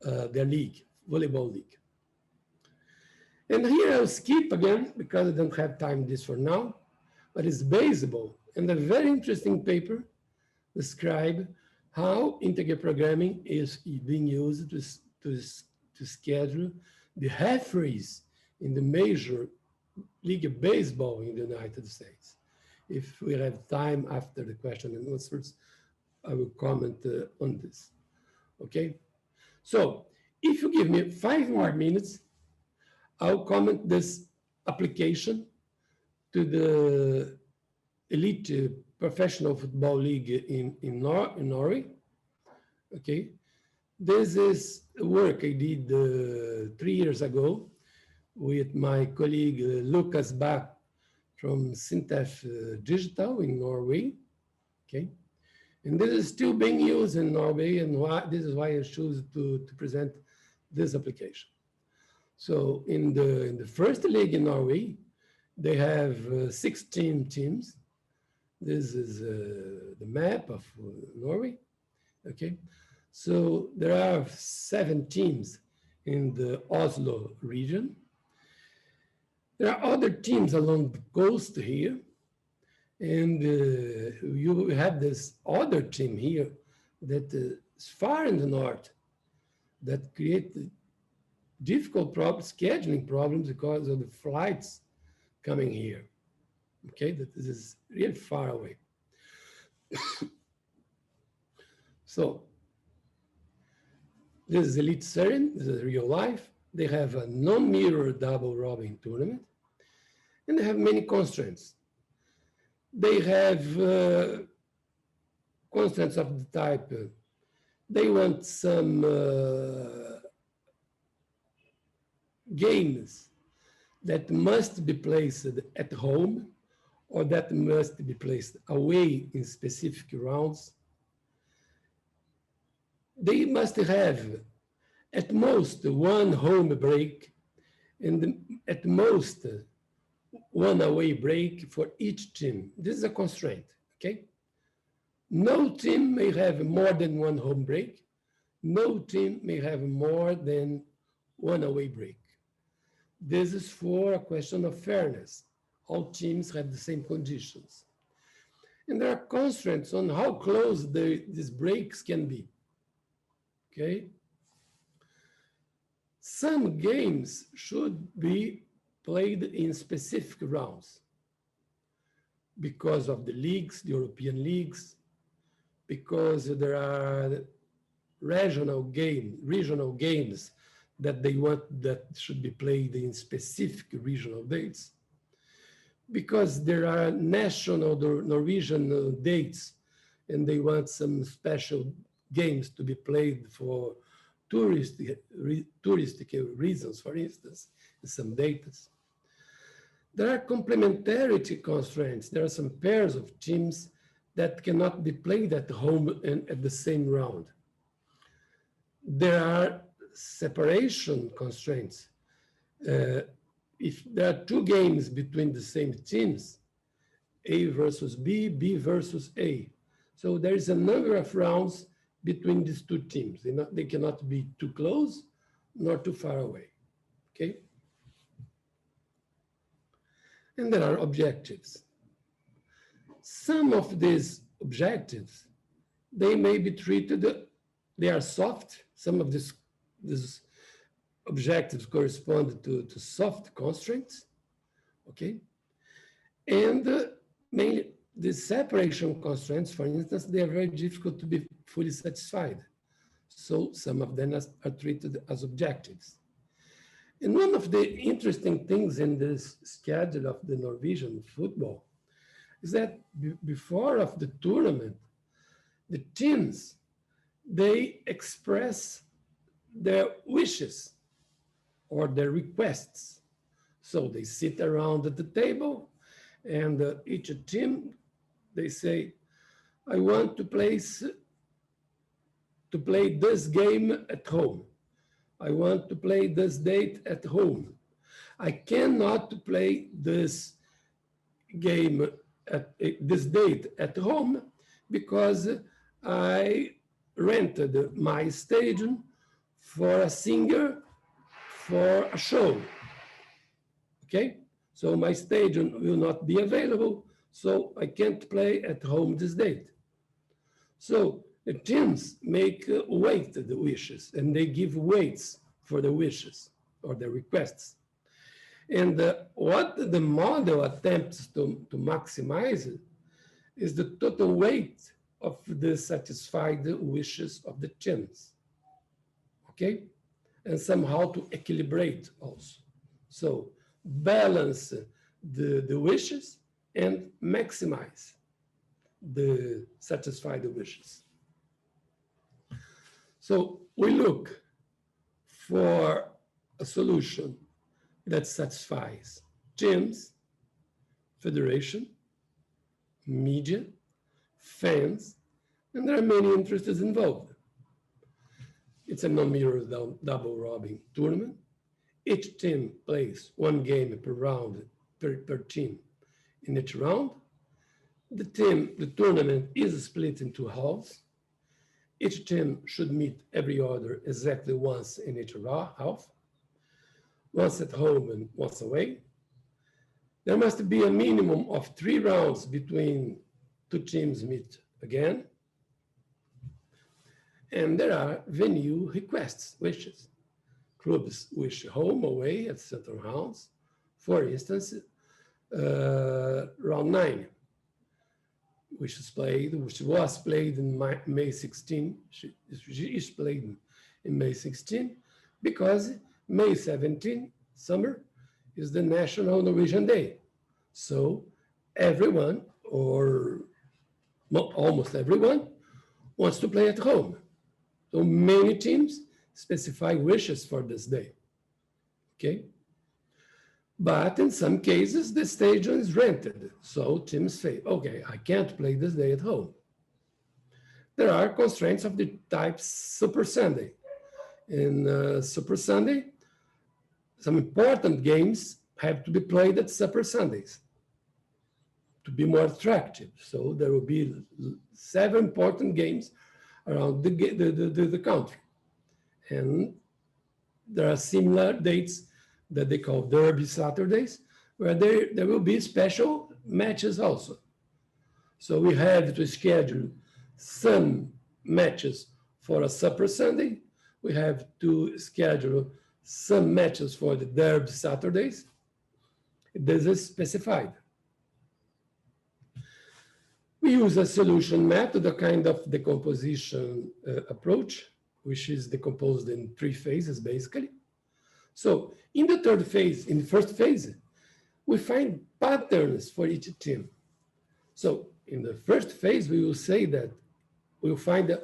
their league, volleyball league. And here I'll skip again because I don't have time this for now, but it's basable. And a very interesting paper describe how integer programming is being used to schedule the half race in the major league of baseball in the United States. If we have time after the question and answers, I will comment on this, okay? So if you give me 5 more minutes, I'll comment this application to the elite professional football league in Norway, okay? This is work I did 3 years ago with my colleague Lucas Bach from Sintef Digital in Norway, okay? And this is still being used in Norway, and this is why I choose to present this application. So in the first league in Norway, they have 16 teams. This is the map of Norway, okay? So there are 7 teams in the Oslo region. There are other teams along the coast here. And you have this other team here that is far in the north that create difficult scheduling problems because of the flights coming here. Okay, that this is really far away. So this is Elite Series, this is real life. They have a non-mirror double robin tournament, and they have many constraints. They have constraints of the type, they want some games that must be placed at home or that must be placed away in specific rounds. They must have at most 1 home break and at most 1 away break for each team. This is a constraint, okay? No team may have more than 1 home break. No team may have more than 1 away break. This is for a question of fairness. All teams have the same conditions. And there are constraints on how close these breaks can be, okay? Some games should be played in specific rounds because of the leagues, the European leagues, because there are regional games that they want that should be played in specific regional dates, because there are national Norwegian dates and they want some special games to be played for touristic reasons, for instance, in some dates. There are complementarity constraints. There are some pairs of teams that cannot be played at home and at the same round. There are separation constraints. If there are 2 games between the same teams, A versus B, B versus A. So there is a number of rounds between these 2 teams. They cannot be too close nor too far away, okay? And there are objectives. Some of these objectives, they may be treated, they are soft. Some of these objectives correspond to soft constraints, okay? And mainly the separation constraints, for instance, they are very difficult to be fully satisfied. So some of them are treated as objectives. And one of the interesting things in this schedule of the Norwegian football is that before of the tournament, the teams, they express their wishes or their requests. So they sit around at the table and each team, they say, I want to play this game at home. I want to play this date at home. I cannot play this game at this date at home because I rented my stadium for a singer for a show. okay? So my stadium will not be available, so I can't play at home this date. So the teams make weight the wishes, and they give weights for the wishes or the requests. And what the model attempts to maximize is the total weight of the satisfied wishes of the teams, okay? And somehow to equilibrate also. So balance the wishes and maximize the satisfied wishes. So we look for a solution that satisfies teams, federation, media, fans, and there are many interests involved. It's a non-mirror double robin tournament. Each team plays one game per round, per team in each round. The tournament is split into halves. Each team should meet every other exactly once in each half, once at home and once away. There must be a minimum of 3 rounds between two teams meet again. And there are venue requests, wishes. Clubs wish home, away at certain rounds. For instance, round 9, which was played in May 16. She is played in May 16 because May 17, summer, is the National Norwegian Day. So everyone, or almost everyone, wants to play at home. So many teams specify wishes for this day, okay? But in some cases, the stadium is rented. So teams say, okay, I can't play this day at home. There are constraints of the type Super Sunday. In Super Sunday, some important games have to be played at Super Sundays to be more attractive. So there will be 7 important games around the country. And there are similar dates that they call Derby Saturdays, where there will be special matches also. So we have to schedule some matches for a Super Sunday. We have to schedule some matches for the Derby Saturdays. This is specified. We use a solution method, a kind of decomposition approach, which is decomposed in 3 phases, basically. So in the third phase, in the first phase, we find patterns for each team. So in the first phase, we will say that we'll find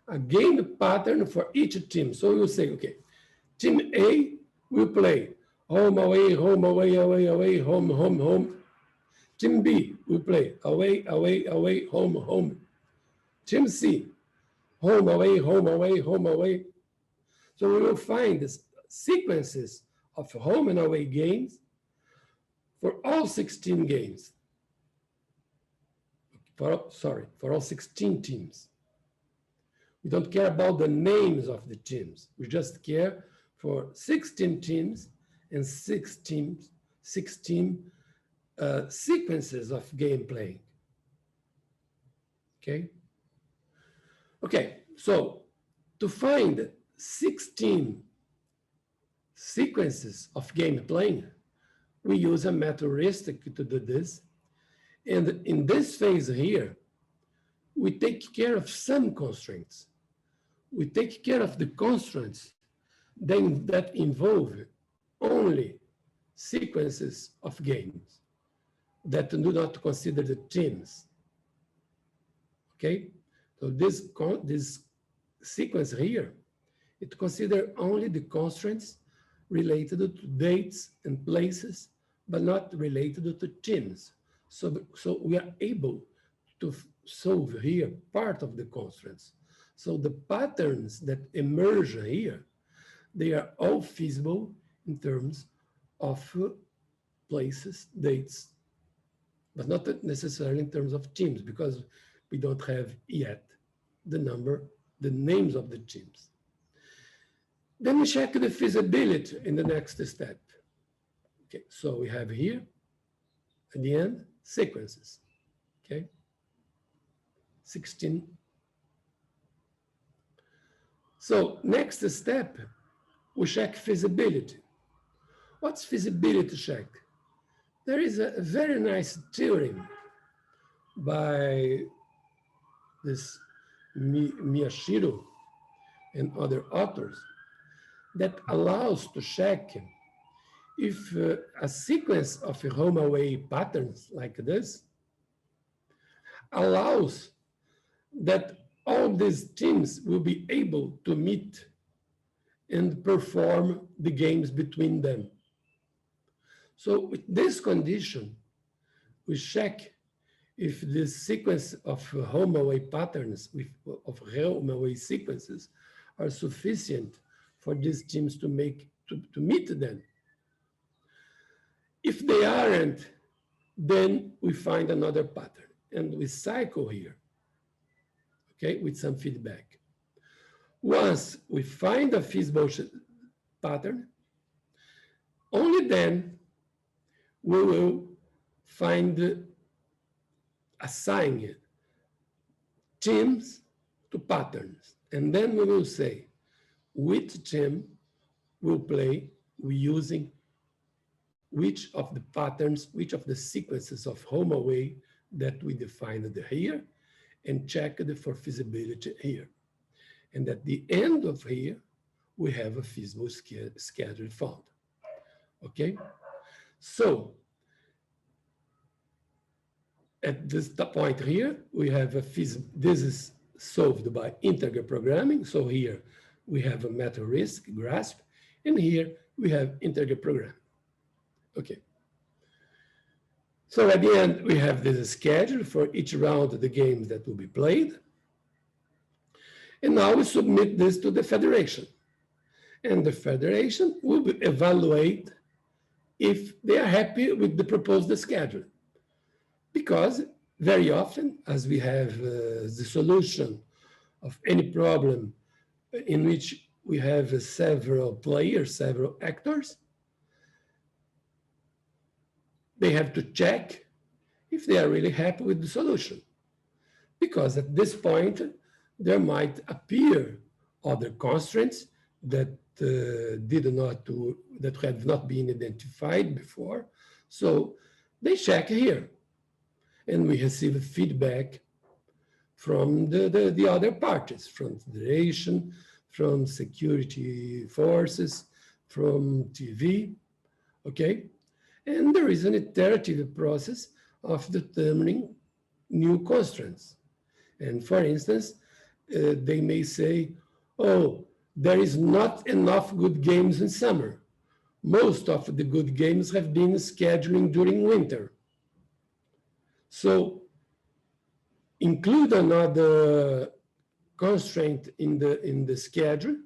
a game pattern for each team. So we will say, okay, team A will play home, away, home, away, away, away, home, home, home. Team B will play away, away, away, home, home. Team C, home, away, home, away, home, away. So we will find this sequences of home and away games for all 16 games. For all 16 teams. We don't care about the names of the teams. We just care for 16 teams and 16 sequences of gameplay. Okay? Okay, so to find 16 sequences of gameplay, we use a metaheuristic to do this. And in this phase here, we take care of some constraints. We take care of the constraints that involve only sequences of games that do not consider the teams. Okay? So this sequence here, it considers only the constraints related to dates and places, but not related to teams. So we are able to solve here part of the constraints. So the patterns that emerge here, they are all feasible in terms of places, dates, but not necessarily in terms of teams, because we don't have yet the names of the teams. Then we check the feasibility in the next step. Okay, so we have here, at the end, sequences, okay? 16. So next step, we check feasibility. What's feasibility check? There is a very nice theorem by this Miyashiro and other authors that allows to check if a sequence of HOME-away patterns like this allows that all these teams will be able to meet and perform the games between them. So with this condition, we check if this sequence of HOME-away patterns, of HOME-away sequences, are sufficient for these teams to meet them. If they aren't, then we find another pattern and we cycle here, okay, with some feedback. Once we find a feasible pattern, only then we will assign teams to patterns. And then we will say which team will play using which of the patterns, which of the sequences of HOME-away that we defined here, and check for feasibility here. And at the end of here, we have a feasible schedule found. Okay? So at this point here, we have this is solved by integer programming. So here we have a meta-heuristic grasp, and here we have integer programming. Okay. So at the end, we have this schedule for each round of the games that will be played. And now we submit this to the federation. And the federation will evaluate if they are happy with the proposed schedule. Because very often, as we have the solution of any problem in which we have several players, several actors, they have to check if they are really happy with the solution. Because at this point, there might appear other constraints that that have not been identified before. So they check here. And we receive feedback from the other parties, from federation, from security forces, from TV, okay? And there is an iterative process of determining new constraints. And for instance, they may say, oh, there is not enough good games in summer. Most of the good games have been scheduling during winter. So include another constraint in the schedule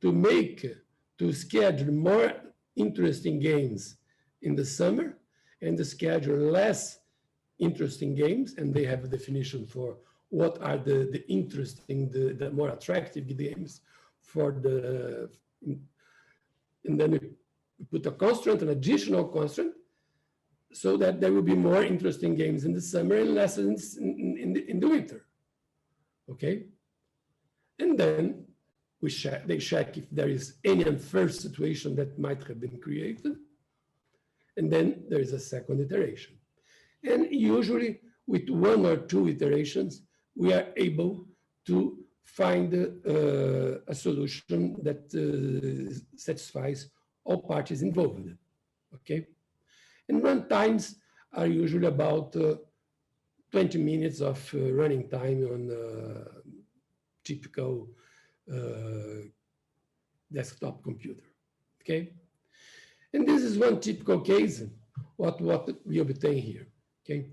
to schedule more interesting games in the summer and to schedule less interesting games. And they have a definition for what are the interesting, the more attractive games for and then we put a constraint, an additional constraint, so that there will be more interesting games in the summer and less in the winter, okay? And then they check if there is any unfair situation that might have been created. And then there is a second iteration. And usually with one or two iterations, we are able to find a solution that satisfies all parties involved, okay? And run times are usually about 20 minutes of running time on a typical desktop computer, okay? And this is one typical case, what we obtain here, okay?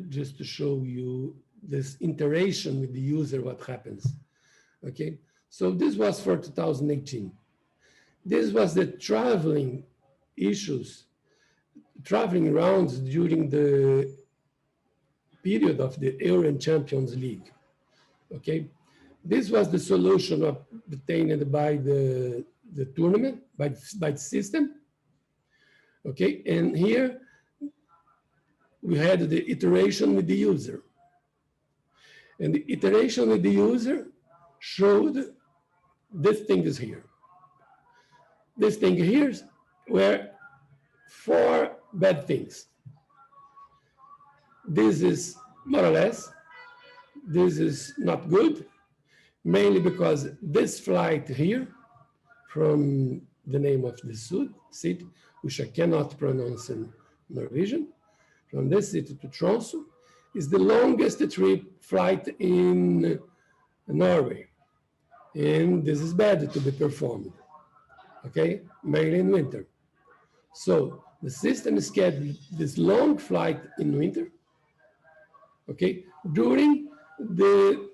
Just to show you this interaction with the user, what happens, okay? So this was for 2018. This was the traveling issues, traveling rounds during the period of the Euro and Champions League, okay? This was the solution obtained by the tournament, by the system. Okay, and here we had the iteration with the user. And the iteration with the user showed this thing is here. This thing here were 4 bad things. This is more or less, this is not good, mainly because this flight here, from the name of the city, which I cannot pronounce in Norwegian, from this city to Tromsø, is the longest flight in Norway. And this is bad to be performed, okay, mainly in winter. So the system scheduled this long flight in winter, okay, during the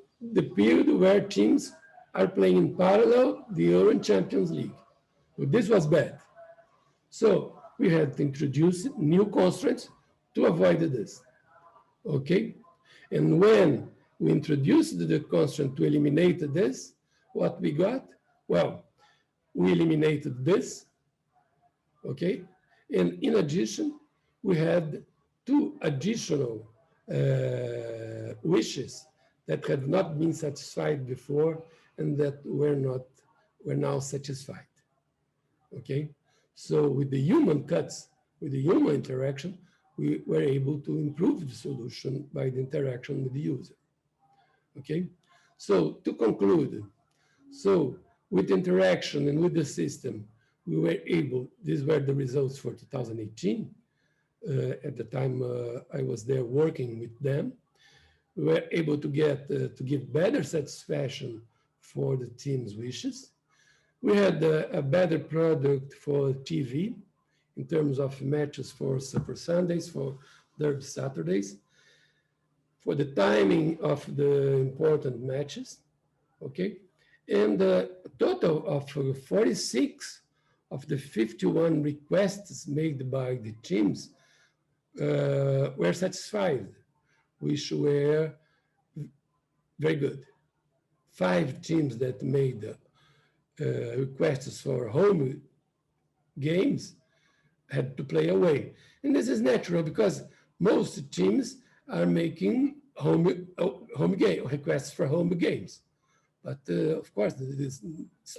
period where teams are playing in parallel the Euro Champions League. So this was bad. So we had to introduce new constraints to avoid this, okay? And when we introduced the constraint to eliminate this, what we got? Well, we eliminated this, okay? And in addition, we had 2 additional wishes that had not been satisfied before and that were now satisfied, okay? So with the human cuts, with the human interaction, we were able to improve the solution by the interaction with the user, okay? So to conclude, so with interaction and with the system, we were able, these were the results for 2018. At the time I was there working with them, we were able to give better satisfaction for the team's wishes. We had a better product for TV in terms of matches for Super Sundays, for Derby Saturdays, for the timing of the important matches, okay? And a total of 46 of the 51 requests made by the teams were satisfied, which were very good. 5 teams that made requests for home games had to play away. And this is natural because most teams are making requests for home games. But of course, it's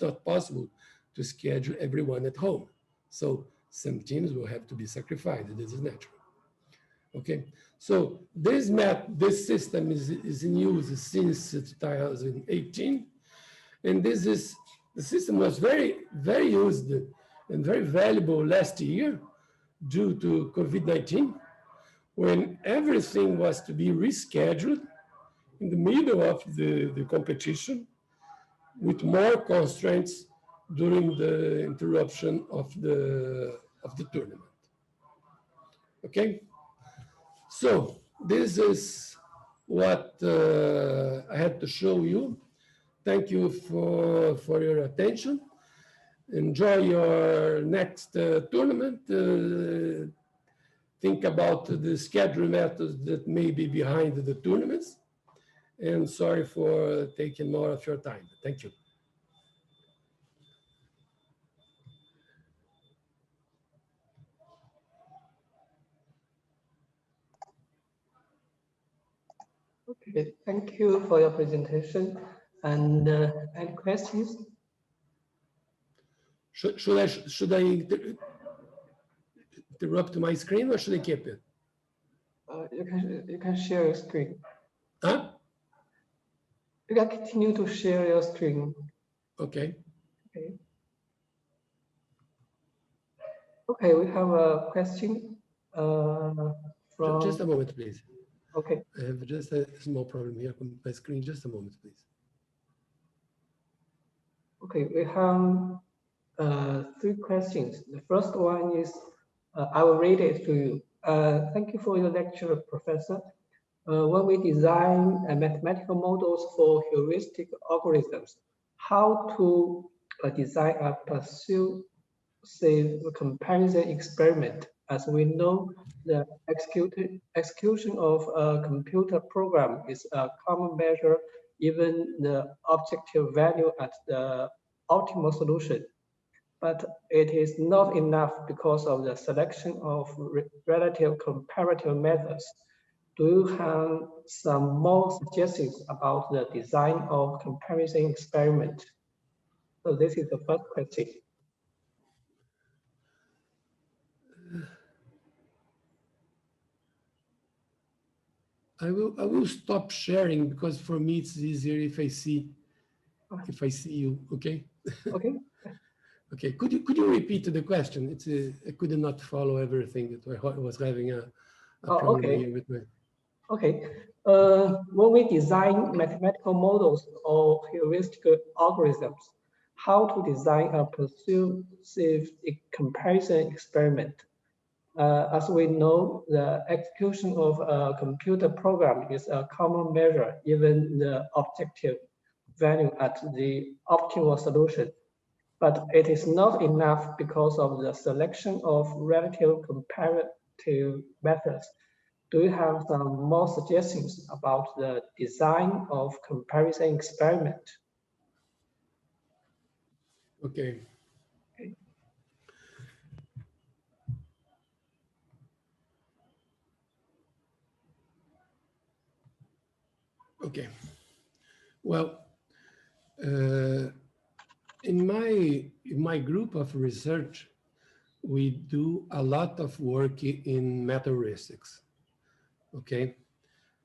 not possible to schedule everyone at home. So some teams will have to be sacrificed. This is natural. Okay, so this system is in use since 2018, and the system was very, very used and very valuable last year due to COVID-19, when everything was to be rescheduled in the middle of the competition with more constraints during the interruption of the tournament. Okay. So this is what I had to show you. Thank you for your attention. Enjoy your next tournament. Think about the schedule methods that may be behind the tournaments. And sorry for taking more of your time. Thank you. Okay, thank you for your presentation. And any questions? Should I interrupt my screen or should I keep it? You can share your screen. Huh? You can continue to share your screen. Okay. Okay. Okay, we have a question from. Just a moment, please. Okay. I have just a small problem here with my screen. Just a moment, please. Okay, we have 3 questions. The first one is, I will read it to you. Thank you for your lecture, Professor. When we design mathematical models for heuristic algorithms, how to design a persuasive comparison experiment? As we know, the execution of a computer program is a common measure, even the objective value at the optimal solution. but it is not enough because of the selection of relative comparative methods. Do you have some more suggestions about the design of comparison experiment? So this is the first question. I will stop sharing because for me it's easier if I see you. Okay. Okay. Okay. Could you repeat the question? It's I could not follow everything. I was having a problem here with my. Okay. When we design mathematical models or heuristic algorithms, how to design a persuasive comparison experiment? As we know, the execution of a computer program is a common measure, even the objective value at the optimal solution. But it is not enough because of the selection of relative comparative methods. Do you have some more suggestions about the design of comparison experiment? Okay. Okay. Well, in my group of research, we do a lot of work in metaheuristics. Okay.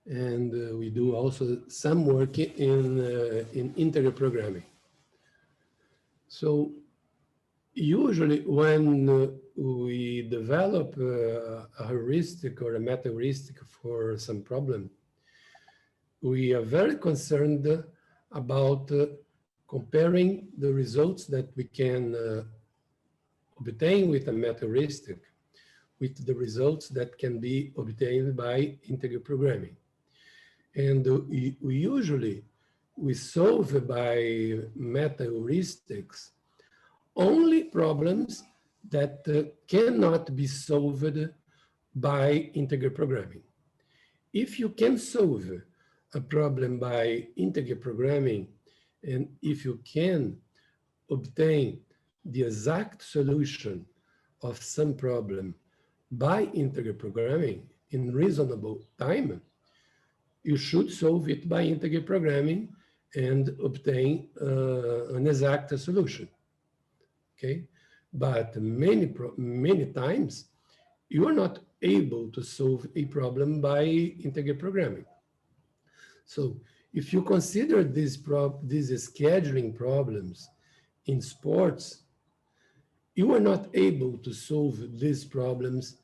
And we do also some work in integer programming. So usually when we develop a heuristic or a meta-heuristic for some problem, we are very concerned about comparing the results that we can obtain with a meta-heuristic with the results that can be obtained by integer programming. And we usually solve by meta-heuristics only problems that cannot be solved by integer programming. If you can solve a problem by integer programming, and if you can obtain the exact solution of some problem by integer programming in reasonable time, you should solve it by integer programming and obtain an exact solution. Okay, but many times you are not able to solve a problem by integer programming. So if you consider these scheduling problems in sports, you are not able to solve these problems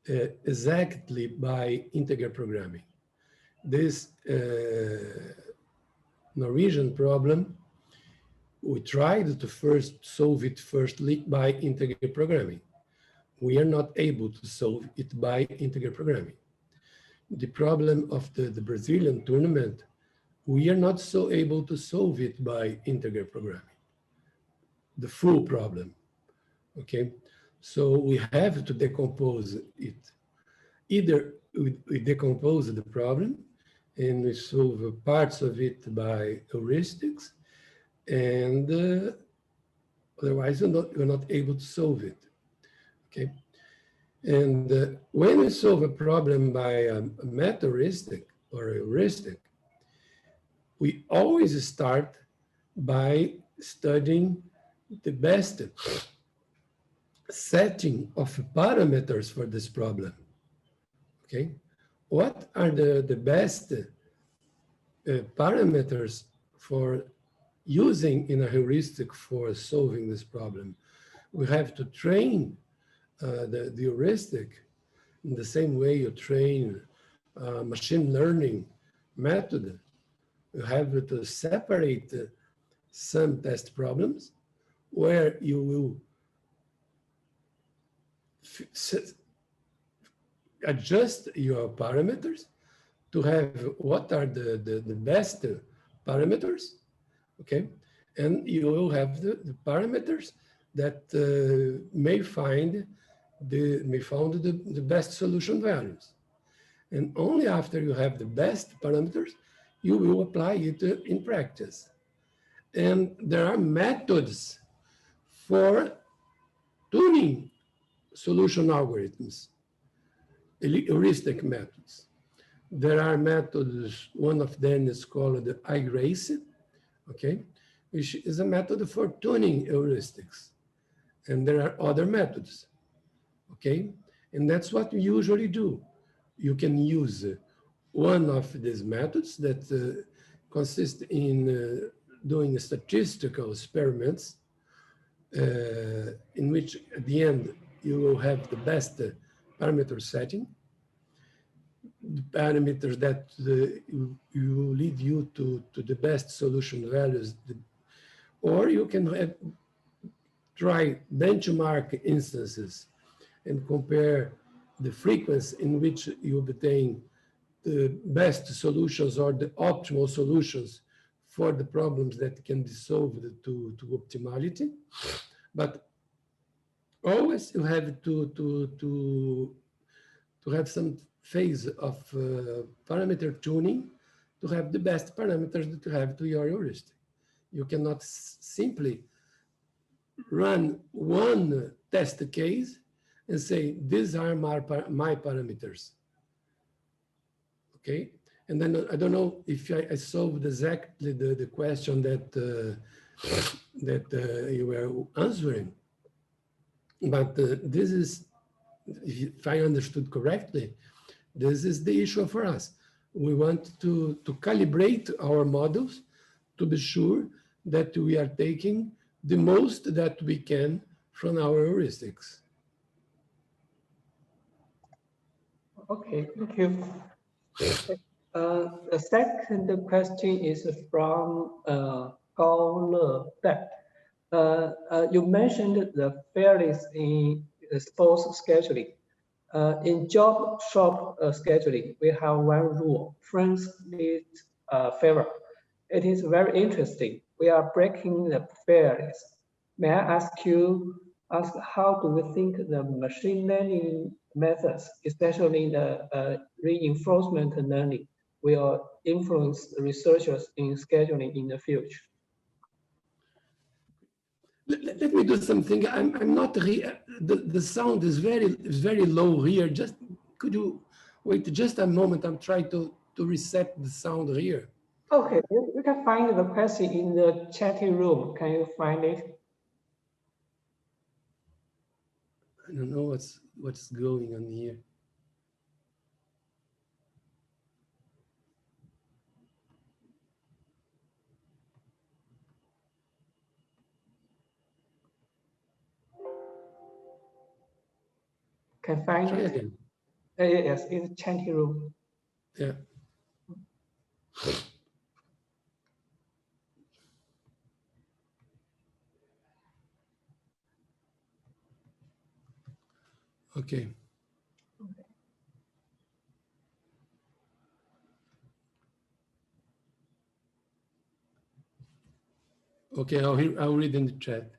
exactly by integer programming. This Norwegian problem, we tried to first solve it firstly by integer programming. We are not able to solve it by integer programming. The problem of the Brazilian tournament, we are not so able to solve it by integer programming. The full problem, okay? So we have to decompose it. Either we decompose the problem and we solve parts of it by heuristics, and otherwise you're not able to solve it, okay? And when we solve a problem by a meta-heuristic or a heuristic, we always start by studying the best setting of parameters for this problem, okay? What are the best parameters for using in a heuristic for solving this problem? We have to train the heuristic in the same way you train machine learning method. You have to separate some test problems where you will adjust your parameters to have what are the best parameters, okay? And you will have the parameters that may found the best solution values. And only after you have the best parameters, you will apply it in practice. And there are methods for tuning solution algorithms, heuristic methods. There are methods, one of them is called the iGrace, okay, which is a method for tuning heuristics. And there are other methods, okay? And that's what we usually do. You can use one of these methods that consist in doing statistical experiments in which at the end you will have the best parameter setting, the parameters that will lead you to the best solution values, or you can try benchmark instances and compare the frequency in which you obtain the best solutions or the optimal solutions for the problems that can be solved to optimality. But always you have to have some phase of parameter tuning to have the best parameters that you have to your heuristic. You cannot simply run one test case and say, these are my parameters, okay? And then I don't know if I solved exactly the question that you were answering, but this is, if I understood correctly, this is the issue for us. We want to calibrate our models to be sure that we are taking the most that we can from our heuristics. Okay, thank you. The second question is from Gao Le. You mentioned the fairness in sports scheduling. In job shop scheduling, we have one rule: friends lead favor. It is very interesting. We are breaking the fairness. May I ask how do we think the machine learning methods, especially the reinforcement learning, will influence researchers in scheduling in the future? Let me do something. I'm not the sound is very low here. Just could you wait just a moment? I'm trying to reset the sound here. Okay, you can find the question in the chatting room. Can you find it? I don't know what's going on here. Can find Try it? again. Yes, in the chatting room. Yeah. Okay. Okay, I'll read in the chat.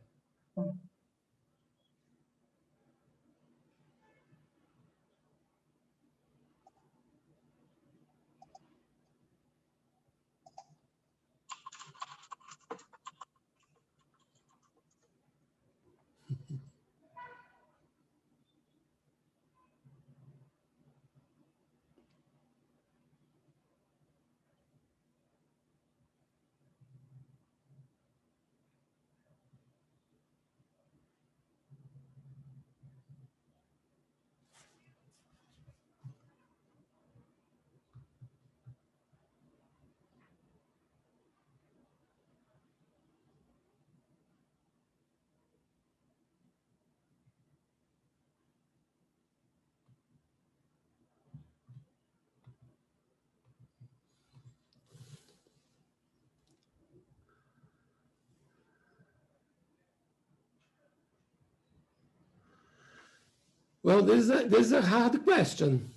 Well, this is a hard question.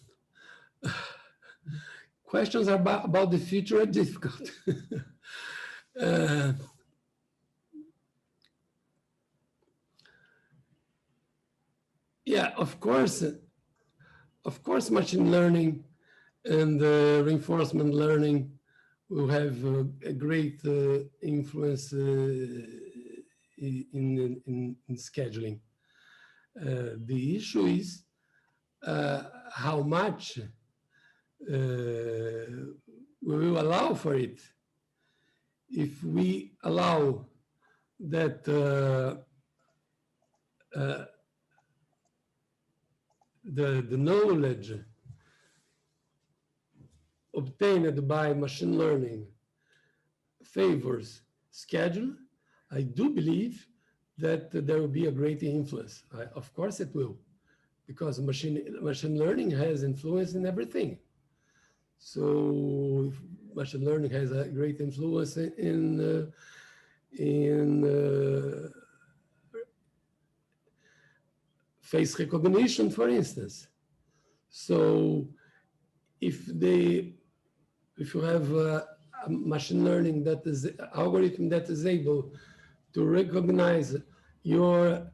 Questions about the future are difficult. Yeah, of course, machine learning and reinforcement learning will have a great influence in scheduling. The issue is how much we will allow for it. If we allow that the knowledge obtained by machine learning favors schedule, I do believe that there will be a great influence. Of course it will, because machine learning has influence in everything. So machine learning has a great influence in face recognition, for instance. So if you have a machine learning that is algorithm that is able to recognize your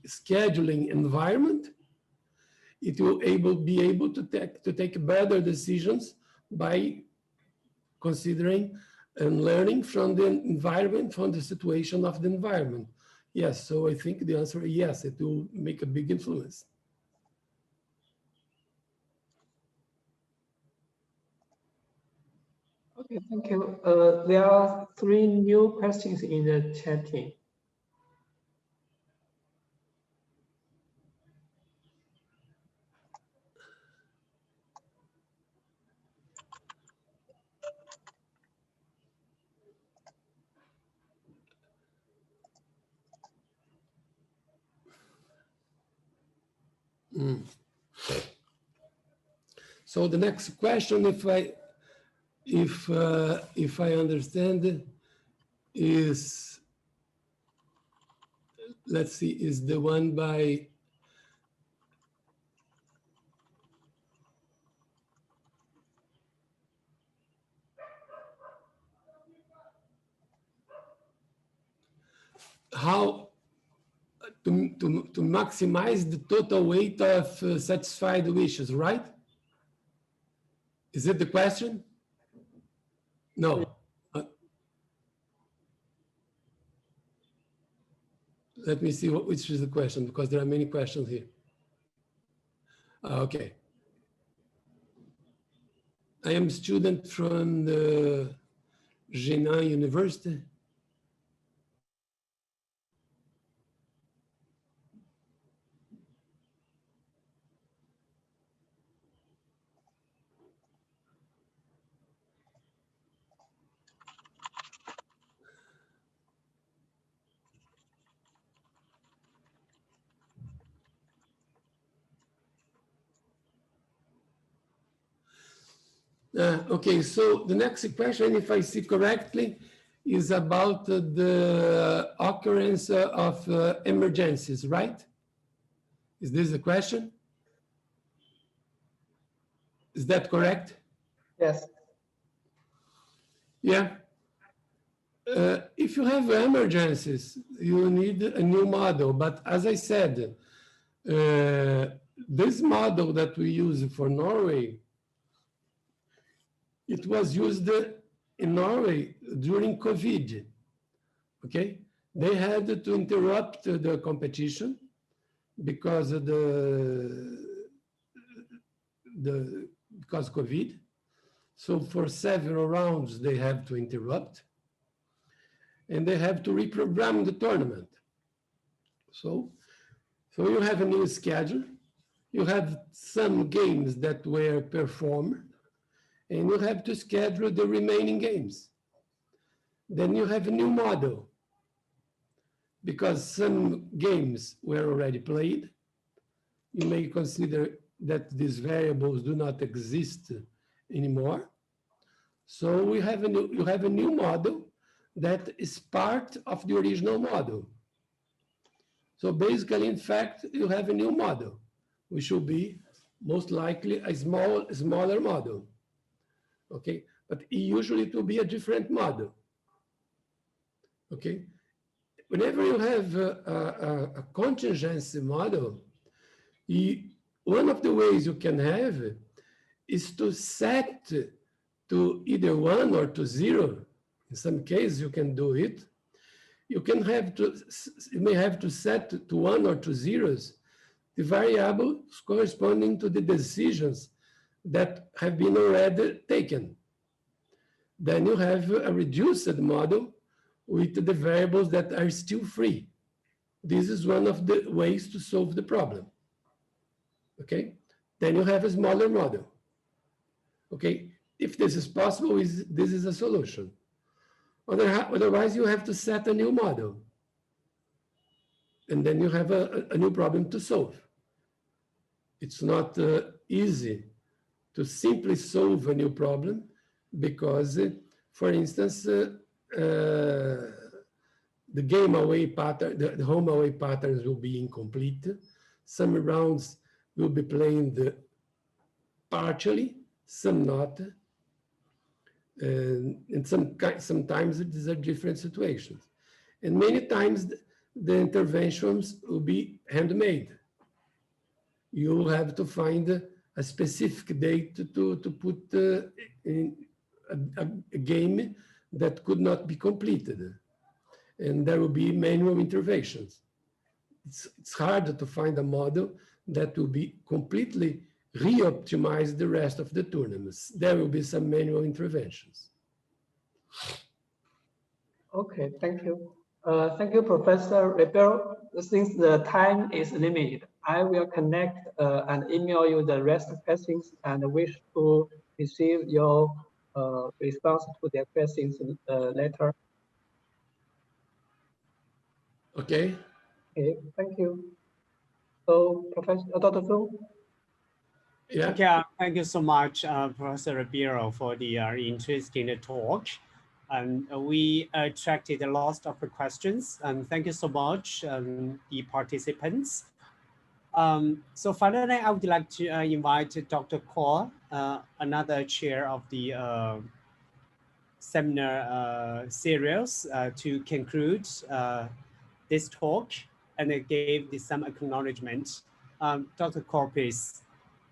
scheduling environment, it will be able to take better decisions by considering and learning from the environment, from the situation of the environment. Yes, so I think the answer is yes, it will make a big influence. Okay, thank you. There are 3 new questions in the chatting. So the next question, if I understand, is, let's see, is the one by how to maximize the total weight of satisfied wishes, right? Is it the question? No. Let me see which is the question, because there are many questions here. Okay. I am a student from the University. Okay, so the next question, if I see correctly, is about the occurrence of emergencies, right? Is this the question? Is that correct? Yes. Yeah. If you have emergencies, you need a new model. But as I said, this model that we use for Norway, it was used in Norway during COVID, okay? They had to interrupt the competition because of because COVID. So for several rounds, they have to interrupt and they have to reprogram the tournament. So you have a new schedule, you have some games that were performed, and you have to schedule the remaining games. Then you have a new model, because some games were already played. You may consider that these variables do not exist anymore. So you have a new model that is part of the original model. So basically, in fact, you have a new model, which will be most likely a smaller model. Okay, but usually it will be a different model. Okay, whenever you have a contingency model, one of the ways you can have is to set to either 1 or to 0. In some cases, you can do it. you may have to set to 1 or 2 zeros the variables corresponding to the decisions that have been already taken. Then you have a reduced model with the variables that are still free. This is one of the ways to solve the problem. Okay? Then you have a smaller model. Okay? If this is possible, this is a solution. Otherwise, you have to set a new model. And then you have a new problem to solve. It's not easy to simply solve a new problem because, for instance, the game away pattern, the home away patterns will be incomplete. Some rounds will be played partially, some not. And sometimes these are different situations. And many times the interventions will be handmade. You will have to find a specific date to put in a game that could not be completed. And there will be manual interventions. It's hard to find a model that will be completely re-optimize the rest of the tournaments. There will be some manual interventions. Okay, thank you. Thank you, Professor Ribeiro. Since the time is limited, I will connect and email you the rest of questions and wish to receive your response to their questions later. Okay. Okay, thank you. So, Professor Dr. Fu? Yeah. Okay, thank you so much, Professor Ribeiro, for the interesting talk. And we attracted a lot of the questions. And thank you so much, the participants. So finally, I would like to invite Dr. Kaur, another chair of the seminar series, to conclude this talk and give some acknowledgement. Dr. Kaur, please.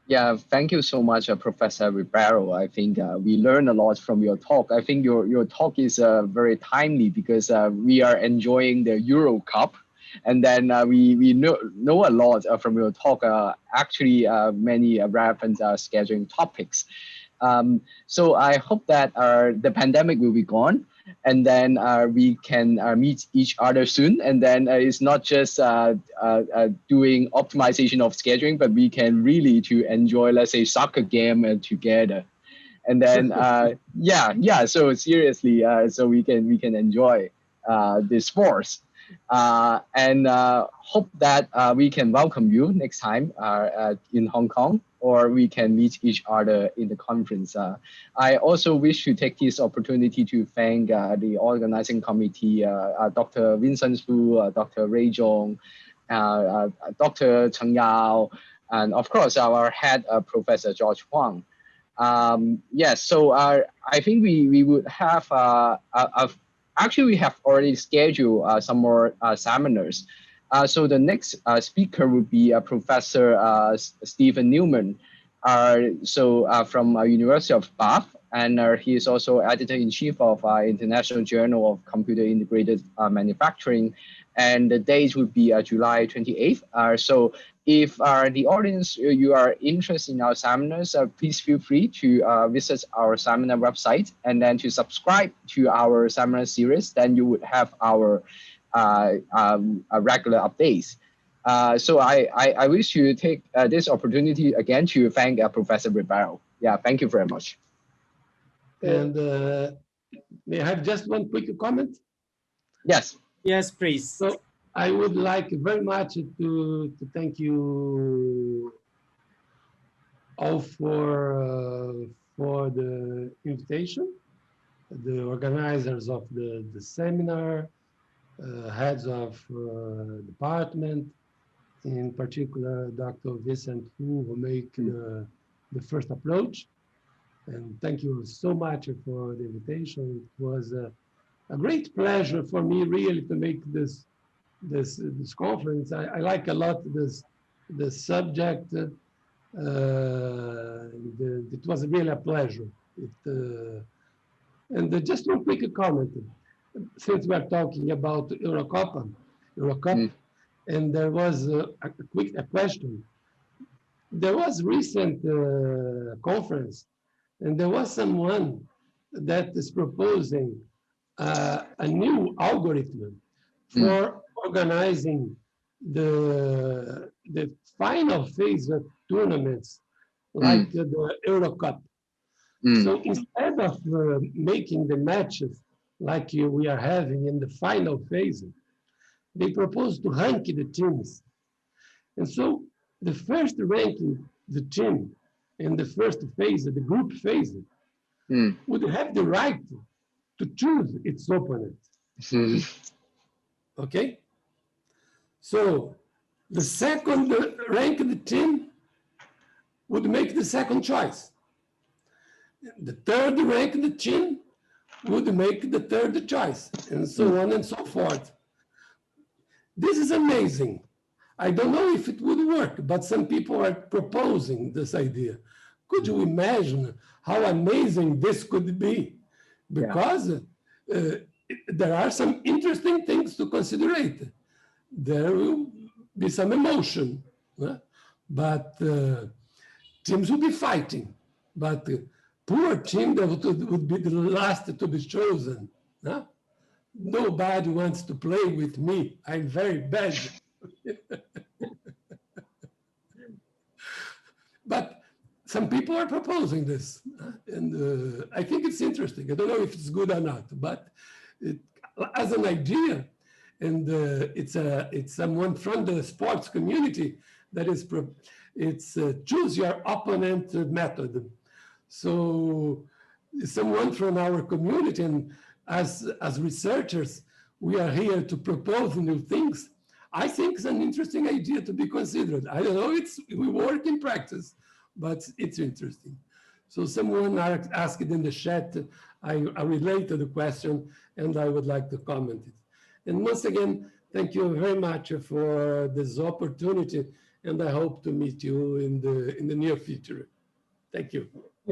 Yeah, thank you so much, Professor Ribeiro. I think we learned a lot from your talk. I think your talk is very timely because we are enjoying the Euro Cup. And then we know a lot from your talk, actually many relevant scheduling topics. So I hope that the pandemic will be gone. And then we can meet each other soon. And then it's not just doing optimization of scheduling, but we can really to enjoy, let's say, soccer game together. And then, yeah. So seriously, so we can enjoy the sports. And hope that we can welcome you next time in Hong Kong, or we can meet each other in the conference. I also wish to take this opportunity to thank the organizing committee, Dr. Vincent Fu, Dr. Ray Zhong, Dr. Cheng Yao, and of course our head, Professor George Huang. Yes, so I think we would have actually, we have already scheduled some more seminars. So the next speaker would be Professor Stephen Newman, from University of Bath, and he is also editor-in-chief of International Journal of Computer Integrated Manufacturing, and the date would be July 28th. So if the audience, you are interested in our seminars, please feel free to visit our seminar website and then to subscribe to our seminar series. Then you would have our regular updates. So I wish to take this opportunity again to thank Professor Ribeiro. Yeah, thank you very much. And may I have just one quick comment? Yes. Yes, please. So I would like very much to thank you all for the invitation, the organizers of the seminar, heads of department, in particular Dr. Vincent Fu, who make the first approach. And thank you so much for the invitation. It was a great pleasure for me really to make this conference. I like a lot the subject. It was really a pleasure. And just one quick comment. since we're talking about Eurocup, and there was a question. There was recent conference, and there was someone that is proposing a new algorithm for organizing the final phase of tournaments like the Eurocup. So instead of making the matches like we are having in the final phase, they propose to rank the teams. And so the first ranking, the team in the first phase, the group phase, would have the right to choose its opponent. Okay? So the second ranked team would make the second choice. The third ranked team would make the third choice, and so on and so forth. This is amazing. I don't know if it would work, but some people are proposing this idea. Could you imagine how amazing this could be? Because there are some interesting things to consider. There will be some emotion, but teams will be fighting. But poor team that would be the last to be chosen. Nobody wants to play with me. I'm very bad. But some people are proposing this, and I think it's interesting. I don't know if it's good or not, but as an idea, and it's someone from the sports community that is it's choose your opponent method. So someone from our community, and as researchers, we are here to propose new things. I think it's an interesting idea to be considered. I don't know, we work in practice, but it's interesting. So someone asked in the chat, I related the question, and I would like to comment it. And once again, thank you very much for this opportunity, and I hope to meet you in the near future. Thank you.